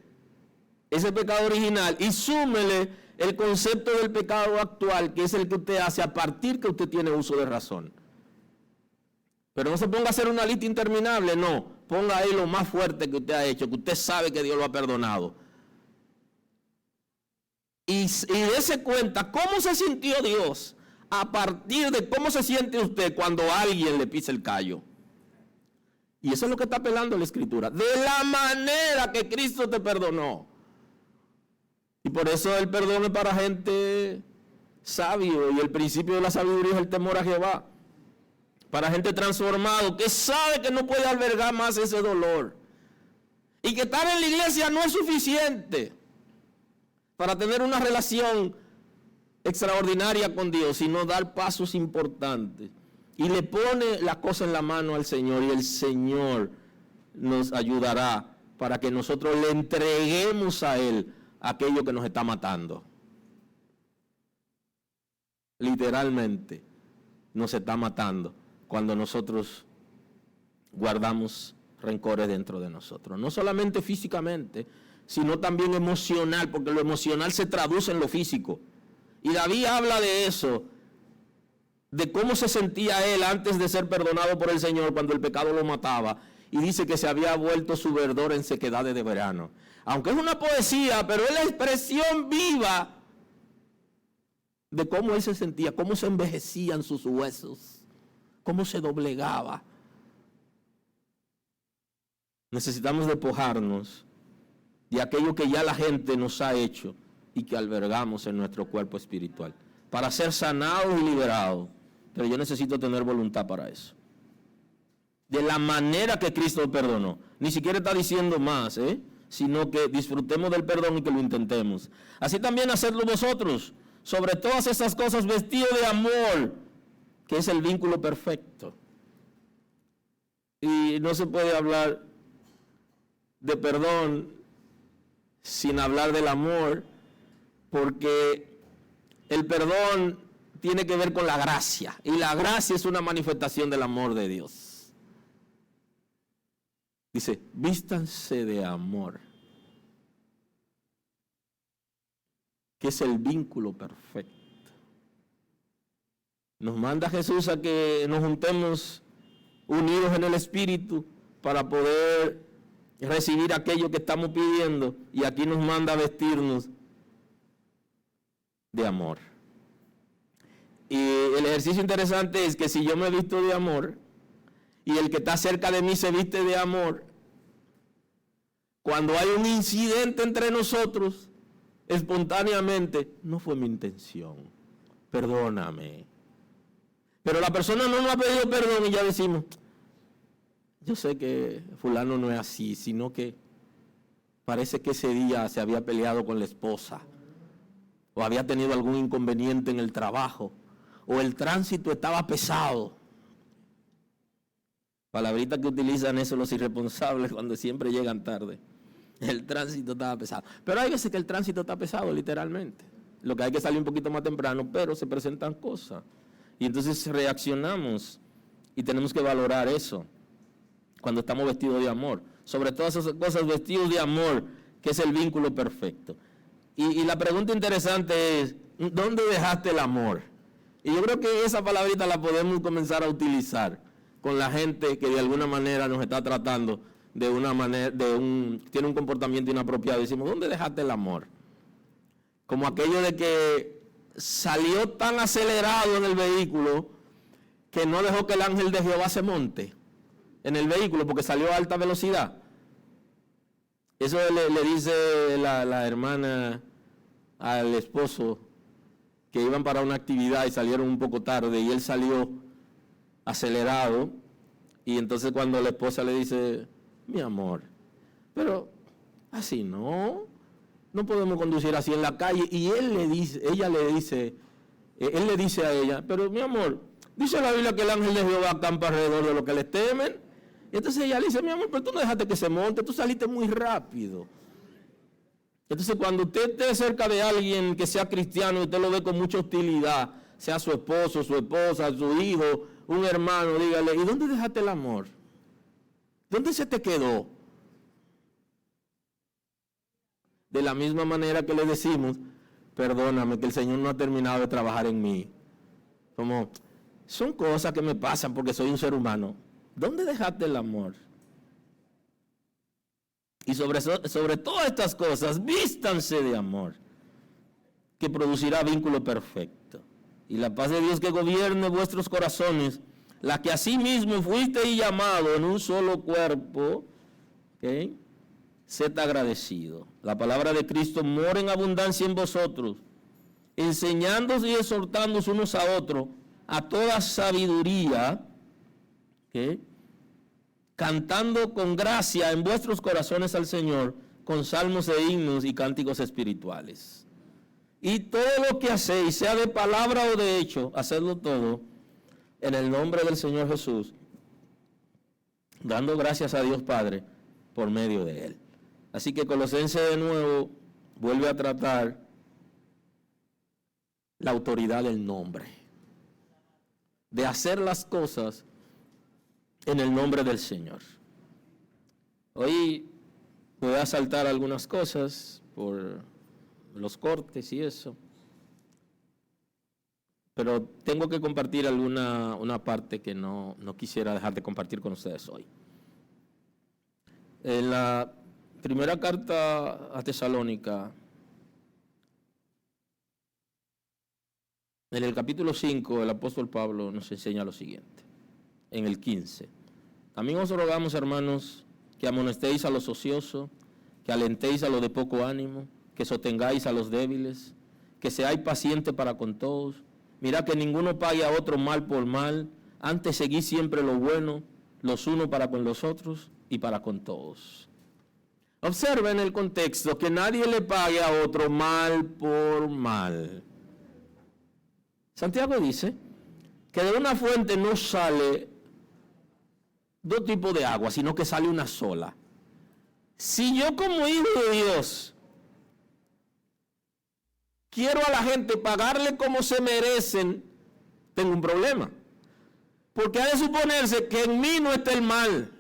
ese pecado original y súmele el concepto del pecado actual, que es el que usted hace a partir que usted tiene uso de razón. Pero no se ponga a hacer una lista interminable, no. Ponga ahí lo más fuerte que usted ha hecho, que usted sabe que Dios lo ha perdonado. Y dése cuenta cómo se sintió Dios a partir de cómo se siente usted cuando alguien le pisa el callo. Y eso es lo que está apelando la Escritura. De la manera que Cristo te perdonó. Y por eso el perdón es para gente sabio. Y el principio de la sabiduría es el temor a Jehová. Para gente transformado que sabe que no puede albergar más ese dolor. Y que estar en la iglesia no es suficiente para tener una relación extraordinaria con Dios, sino dar pasos importantes. Y le pone la cosa en la mano al Señor, y el Señor nos ayudará para que nosotros le entreguemos a Él aquello que nos está matando. Literalmente nos está matando cuando nosotros guardamos rencores dentro de nosotros. No solamente físicamente, sino también emocional, porque lo emocional se traduce en lo físico. Y David habla de eso, de cómo se sentía él antes de ser perdonado por el Señor cuando el pecado lo mataba. Y dice que se había vuelto su verdor en sequedades de verano. Aunque es una poesía, pero es la expresión viva de cómo él se sentía, cómo se envejecían sus huesos, cómo se doblegaba. Necesitamos despojarnos de aquello que ya la gente nos ha hecho y que albergamos en nuestro cuerpo espiritual, para ser sanados y liberados. Pero yo necesito tener voluntad para eso. De la manera que Cristo perdonó. Ni siquiera está diciendo más, sino que disfrutemos del perdón y que lo intentemos. Así también hacedlo vosotros, sobre todas esas cosas vestidos de amor, que es el vínculo perfecto. Y no se puede hablar de perdón sin hablar del amor, porque el perdón tiene que ver con la gracia, y la gracia es una manifestación del amor de Dios. Dice, vístanse de amor, que es el vínculo perfecto. Nos manda Jesús a que nos juntemos unidos en el Espíritu para poder recibir aquello que estamos pidiendo, y aquí nos manda a vestirnos de amor. Y el ejercicio interesante es que si yo me visto de amor y el que está cerca de mí se viste de amor, cuando hay un incidente entre nosotros, espontáneamente, no fue mi intención, perdóname. Pero la persona no nos ha pedido perdón y ya decimos, yo sé que fulano no es así, sino que parece que ese día se había peleado con la esposa, o había tenido algún inconveniente en el trabajo, o el tránsito estaba pesado. Palabrita que utilizan eso los irresponsables cuando siempre llegan tarde. El tránsito estaba pesado. Pero hay veces que el tránsito está pesado, literalmente. Lo que hay que salir un poquito más temprano, pero se presentan cosas. Y entonces reaccionamos y tenemos que valorar eso cuando estamos vestidos de amor. Sobre todas esas cosas, vestidos de amor, que es el vínculo perfecto. Y la pregunta interesante es, ¿dónde dejaste el amor? Y yo creo que esa palabrita la podemos comenzar a utilizar con la gente que de alguna manera nos está tratando de una manera, tiene un comportamiento inapropiado. Decimos, ¿dónde dejaste el amor? Como aquello de que salió tan acelerado en el vehículo que no dejó que el ángel de Jehová se monte en el vehículo porque salió a alta velocidad. Eso le dice la hermana al esposo, que iban para una actividad y salieron un poco tarde, y él salió acelerado, y entonces cuando la esposa le dice, mi amor, pero así no podemos conducir así en la calle, y él le dice a ella, pero mi amor, dice la Biblia que el ángel de Jehová acampa alrededor de los que les temen. Y entonces ella le dice, mi amor, pero tú no dejaste que se monte, tú saliste muy rápido. Entonces cuando usted esté cerca de alguien que sea cristiano y usted lo ve con mucha hostilidad, sea su esposo, su esposa, su hijo, un hermano, dígale, ¿y dónde dejaste el amor? ¿Dónde se te quedó? De la misma manera que le decimos, perdóname que el Señor no ha terminado de trabajar en mí. Como, son cosas que me pasan porque soy un ser humano. ¿Dónde dejaste el amor? Y sobre todas estas cosas, vístanse de amor, que producirá vínculo perfecto. Y la paz de Dios que gobierne vuestros corazones, la que asimismo fuisteis llamado en un solo cuerpo, ¿okay? Sed agradecido. La palabra de Cristo mora en abundancia en vosotros, enseñándoos y exhortándoos unos a otros a toda sabiduría, ¿okay? Cantando con gracia en vuestros corazones al Señor, con salmos e himnos y cánticos espirituales. Y todo lo que hacéis, sea de palabra o de hecho, hacedlo todo en el nombre del Señor Jesús, dando gracias a Dios Padre por medio de Él. Así que Colosenses de nuevo vuelve a tratar la autoridad del nombre, de hacer las cosas en el nombre del Señor. Hoy Voy a saltar algunas cosas por los cortes y eso, pero tengo que compartir una parte que no quisiera dejar de compartir con ustedes hoy. En la primera carta a Tesalónica, en el capítulo 5, el apóstol Pablo nos enseña lo siguiente, en el 15. También os rogamos, hermanos, que amonestéis a los ociosos, que alentéis a los de poco ánimo, que sostengáis a los débiles, que seáis pacientes para con todos. Mirad que ninguno pague a otro mal por mal, antes seguid siempre lo bueno, los unos para con los otros y para con todos. Observen el contexto, que nadie le pague a otro mal por mal. Santiago dice que de una fuente no sale dos tipos de agua, sino que sale una sola. Si yo como hijo de Dios quiero a la gente pagarle como se merecen, tengo un problema. Porque ha de suponerse que en mí no está el mal,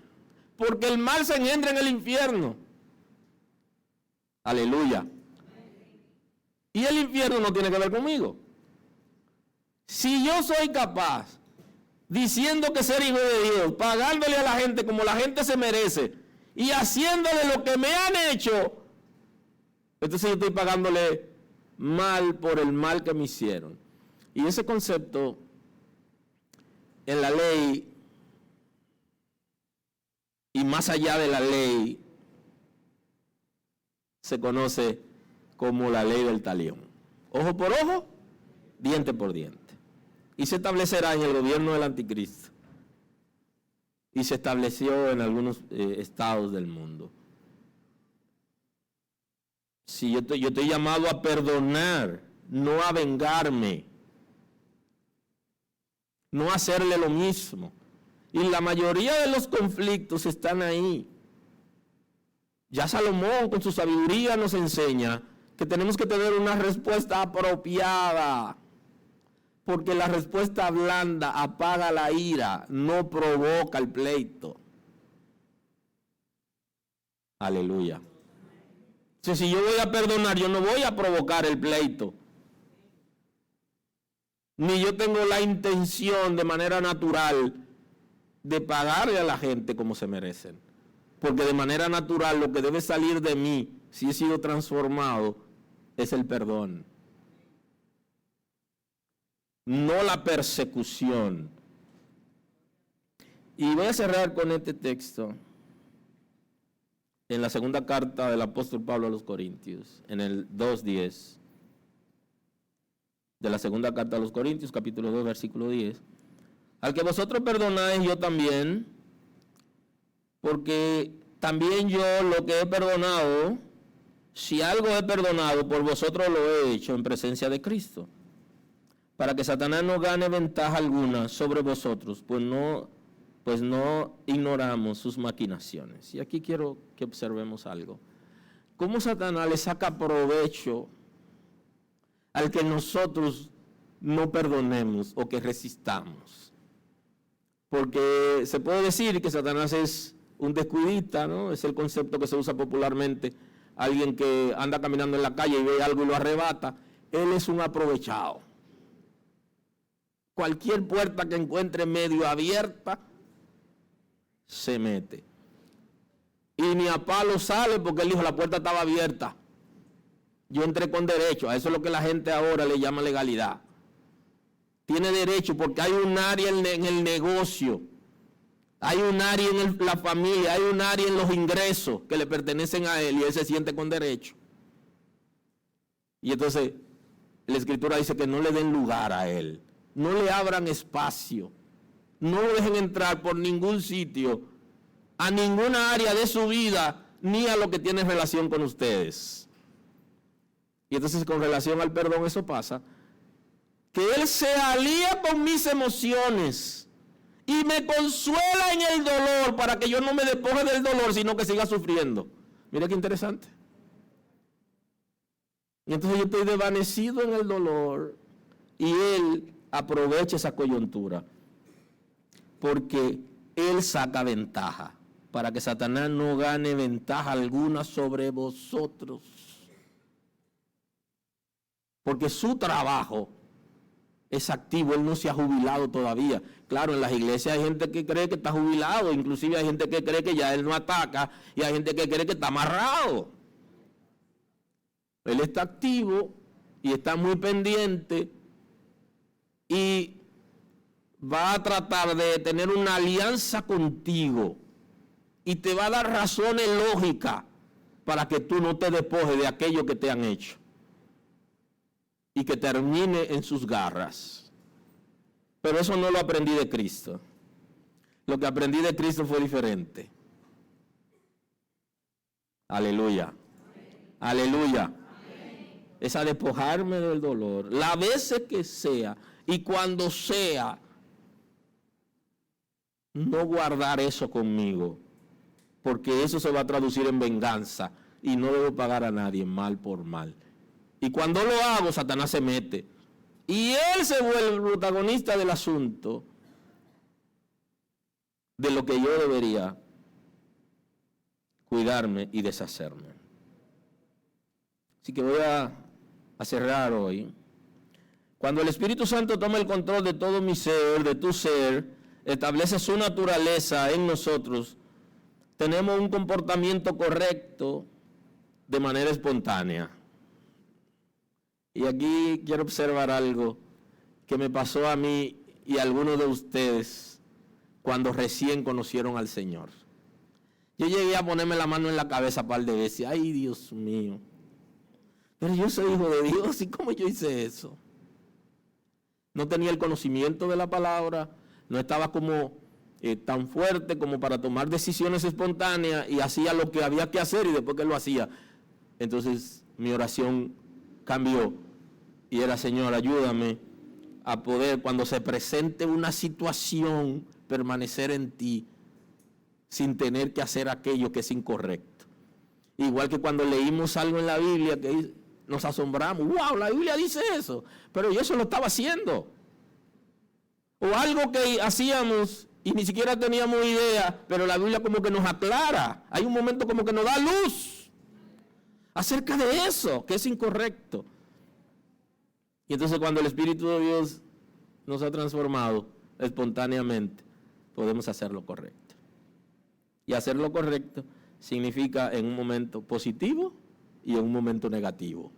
porque el mal se engendra en el infierno. Aleluya. Y el infierno no tiene que ver conmigo. Si yo soy capaz, diciendo que ser hijo de Dios, pagándole a la gente como la gente se merece y haciéndole lo que me han hecho, entonces yo estoy pagándole mal por el mal que me hicieron. Y ese concepto en la ley y más allá de la ley se conoce como la ley del talión. Ojo por ojo, diente por diente. Y se establecerá en el gobierno del anticristo. Y se estableció en algunos estados del mundo. Si yo estoy llamado a perdonar, no a vengarme, no a hacerle lo mismo. Y la mayoría de los conflictos están ahí. Ya Salomón con su sabiduría nos enseña que tenemos que tener una respuesta apropiada. Porque la respuesta blanda apaga la ira, no provoca el pleito. Aleluya. Entonces, si yo voy a perdonar, yo no voy a provocar el pleito. Ni yo tengo la intención de manera natural de pagarle a la gente como se merecen. Porque de manera natural lo que debe salir de mí, si he sido transformado, es el perdón. No la persecución. Y voy a cerrar con este texto en la segunda carta del apóstol Pablo a los Corintios, en el 2:10 de la segunda carta a los Corintios, capítulo 2, versículo 10. Al que vosotros perdonáis, yo también, porque también yo lo que he perdonado, si algo he perdonado, por vosotros lo he hecho en presencia de Cristo, para que Satanás no gane ventaja alguna sobre vosotros, pues no ignoramos sus maquinaciones. Y aquí quiero que observemos algo. Cómo Satanás le saca provecho al que nosotros no perdonemos o que resistamos. Porque se puede decir que Satanás es un descuidista, ¿no? Es el concepto que se usa popularmente. Alguien que anda caminando en la calle y ve algo y lo arrebata. Él es un aprovechado. Cualquier puerta que encuentre medio abierta, se mete. Y ni a palo sale porque él dijo la puerta estaba abierta. Yo entré con derecho. A eso es lo que la gente ahora le llama legalidad. Tiene derecho porque hay un área en el negocio, hay un área en la familia, hay un área en los ingresos que le pertenecen a él y él se siente con derecho. Y entonces la Escritura dice que no le den lugar a él. No le abran espacio, no lo dejen entrar por ningún sitio, a ninguna área de su vida, ni a lo que tiene relación con ustedes. Y entonces con relación al perdón eso pasa, que Él se alía con mis emociones y me consuela en el dolor para que yo no me despoje del dolor, sino que siga sufriendo. Mira qué interesante. Y entonces yo estoy desvanecido en el dolor y Él aprovecha esa coyuntura porque Él saca ventaja. para que Satanás no gane ventaja alguna sobre vosotros. Porque su trabajo es activo, él no se ha jubilado todavía. Claro, en las iglesias hay gente que cree que está jubilado, inclusive hay gente que cree que ya él no ataca, y hay gente que cree que está amarrado. Él está activo y está muy pendiente y va a tratar de tener una alianza contigo y te va a dar razones lógicas para que tú no te despojes de aquello que te han hecho y que termine en sus garras. Pero eso no lo aprendí de Cristo. Lo que aprendí de Cristo fue diferente. Aleluya. Amén. Aleluya. Amén. Es a despojarme del dolor, las veces que sea y cuando sea, no guardar eso conmigo, porque eso se va a traducir en venganza y no debo pagar a nadie mal por mal. Y cuando lo hago, Satanás se mete. Y él se vuelve el protagonista del asunto, de lo que yo debería cuidarme y deshacerme. Así que voy a cerrar hoy. Cuando el Espíritu Santo toma el control de todo mi ser, de tu ser, establece su naturaleza en nosotros, tenemos un comportamiento correcto de manera espontánea. Y aquí quiero observar algo que me pasó a mí y a algunos de ustedes cuando recién conocieron al Señor. Yo llegué a ponerme la mano en la cabeza un par de veces. Ay, Dios mío. Pero yo soy hijo de Dios, ¿y cómo yo hice eso? No tenía el conocimiento de la palabra, no estaba como tan fuerte como para tomar decisiones espontáneas y hacía lo que había que hacer y después que lo hacía. Entonces mi oración cambió y era: Señor, ayúdame a poder, cuando se presente una situación, permanecer en ti sin tener que hacer aquello que es incorrecto. Igual que cuando leímos algo en la Biblia que nos asombramos, wow, la Biblia dice eso, pero yo eso lo estaba haciendo. O algo que hacíamos y ni siquiera teníamos idea, pero la Biblia como que nos aclara. Hay un momento como que nos da luz acerca de eso, que es incorrecto. Y entonces cuando el Espíritu de Dios nos ha transformado espontáneamente, podemos hacer lo correcto. Y hacer lo correcto significa en un momento positivo y en un momento negativo,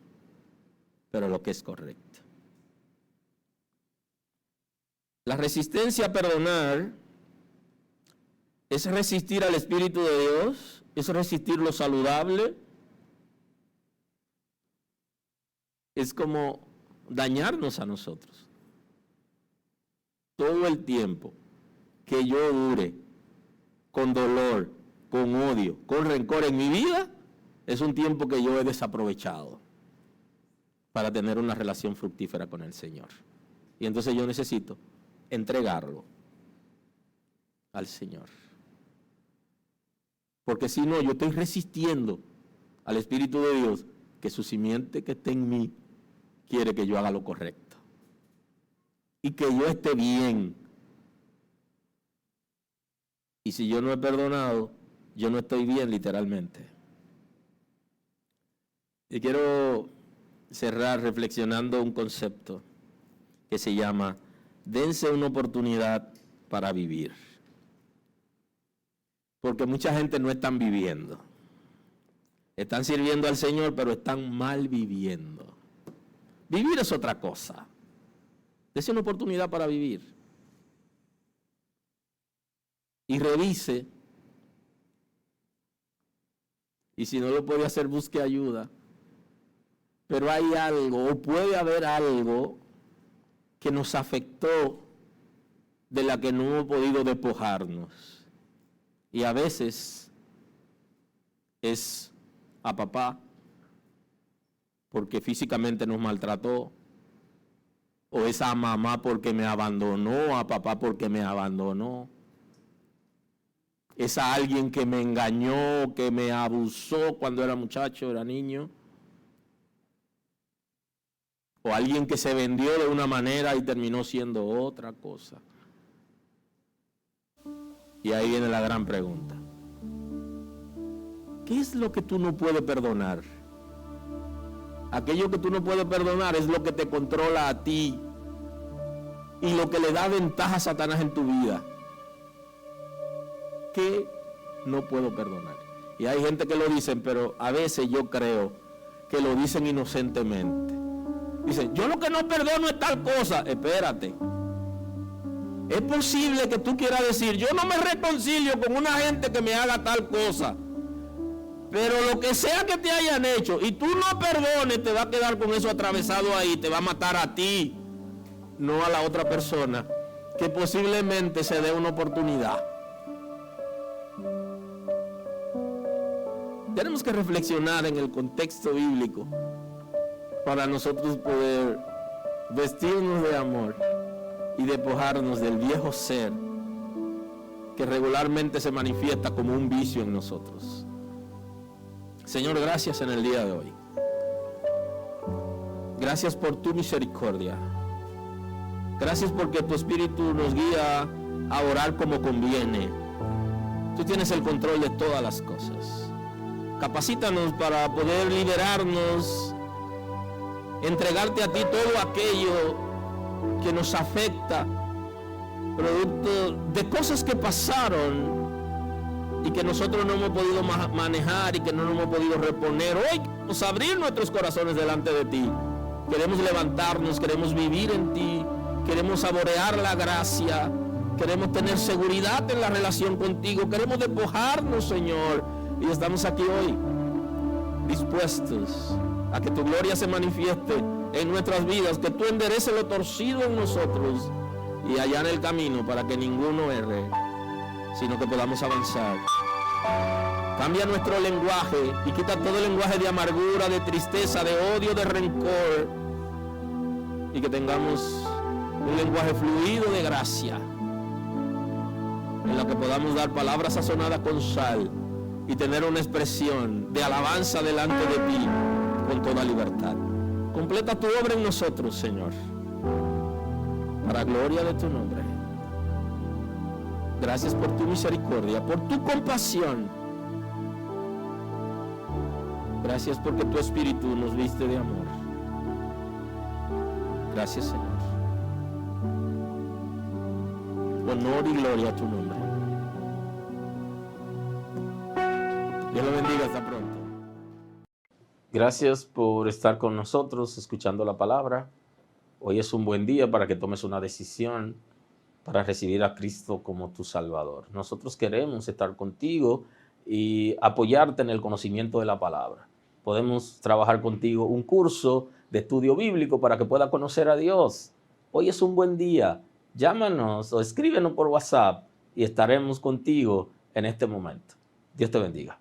pero lo que es correcto. La resistencia a perdonar es resistir al Espíritu de Dios, es resistir lo saludable, es como dañarnos a nosotros. Todo el tiempo que yo dure con dolor, con odio, con rencor en mi vida, es un tiempo que yo he desaprovechado para tener una relación fructífera con el Señor. Y entonces yo necesito entregarlo al Señor. Porque si no, yo estoy resistiendo al Espíritu de Dios, que su simiente que está en mí quiere que yo haga lo correcto y que yo esté bien. Y si yo no he perdonado, yo no estoy bien literalmente. Y quiero cerrar reflexionando un concepto que se llama: dense una oportunidad para vivir. Porque mucha gente no están viviendo. Están sirviendo al Señor, pero están mal viviendo. Vivir es otra cosa. Dense una oportunidad para vivir. Y revise. Y si no lo puede hacer, busque ayuda. Pero hay algo, o puede haber algo, que nos afectó, de la que no hemos podido despojarnos. Y a veces es a papá, porque físicamente nos maltrató, o es a mamá porque me abandonó, a papá porque me abandonó. Es a alguien que me engañó, que me abusó cuando era muchacho, era niño. O alguien que se vendió de una manera y terminó siendo otra cosa. Y ahí viene la gran pregunta: ¿Qué es lo que tú no puedes perdonar? Aquello que tú no puedes perdonar es lo que te controla a ti y lo que le da ventaja a Satanás en tu vida. ¿Qué no puedo perdonar? Y hay gente que lo dicen, pero a veces yo creo que lo dicen inocentemente. Dicen, yo lo que no perdono es tal cosa. Espérate. Es posible que tú quieras decir, yo no me reconcilio con una gente que me haga tal cosa. Pero lo que sea que te hayan hecho y tú no perdones, te va a quedar con eso atravesado ahí, te va a matar a ti, no a la otra persona, que posiblemente se dé una oportunidad. Tenemos que reflexionar en el contexto bíblico para nosotros poder vestirnos de amor y despojarnos del viejo ser que regularmente se manifiesta como un vicio en nosotros. Señor, gracias en el día de hoy. Gracias por tu misericordia. Gracias porque tu Espíritu nos guía a orar como conviene. Tú tienes el control de todas las cosas. Capacítanos para poder liberarnos, entregarte a ti todo aquello que nos afecta, producto de cosas que pasaron y que nosotros no hemos podido manejar y que no nos hemos podido reponer. Hoy queremos abrir nuestros corazones delante de ti. Queremos levantarnos, queremos vivir en ti, queremos saborear la gracia, queremos tener seguridad en la relación contigo, queremos despojarnos, Señor. Y estamos aquí hoy dispuestos a que tu gloria se manifieste en nuestras vidas, que tú endereces lo torcido en nosotros y allá en el camino para que ninguno erre, sino que podamos avanzar. Cambia nuestro lenguaje y quita todo el lenguaje de amargura, de tristeza, de odio, de rencor, y que tengamos un lenguaje fluido de gracia, en la que podamos dar palabras sazonadas con sal y tener una expresión de alabanza delante de ti con toda libertad. Completa tu obra en nosotros, Señor, para gloria de tu nombre. Gracias por tu misericordia, por tu compasión. Gracias porque tu Espíritu nos viste de amor. Gracias, Señor. Honor y gloria a tu nombre. Dios lo bendiga, hasta pronto. Gracias por estar con nosotros escuchando la palabra. Hoy es un buen día para que tomes una decisión para recibir a Cristo como tu Salvador. Nosotros queremos estar contigo y apoyarte en el conocimiento de la palabra. Podemos trabajar contigo un curso de estudio bíblico para que puedas conocer a Dios. Hoy es un buen día. Llámanos o escríbenos por WhatsApp y estaremos contigo en este momento. Dios te bendiga.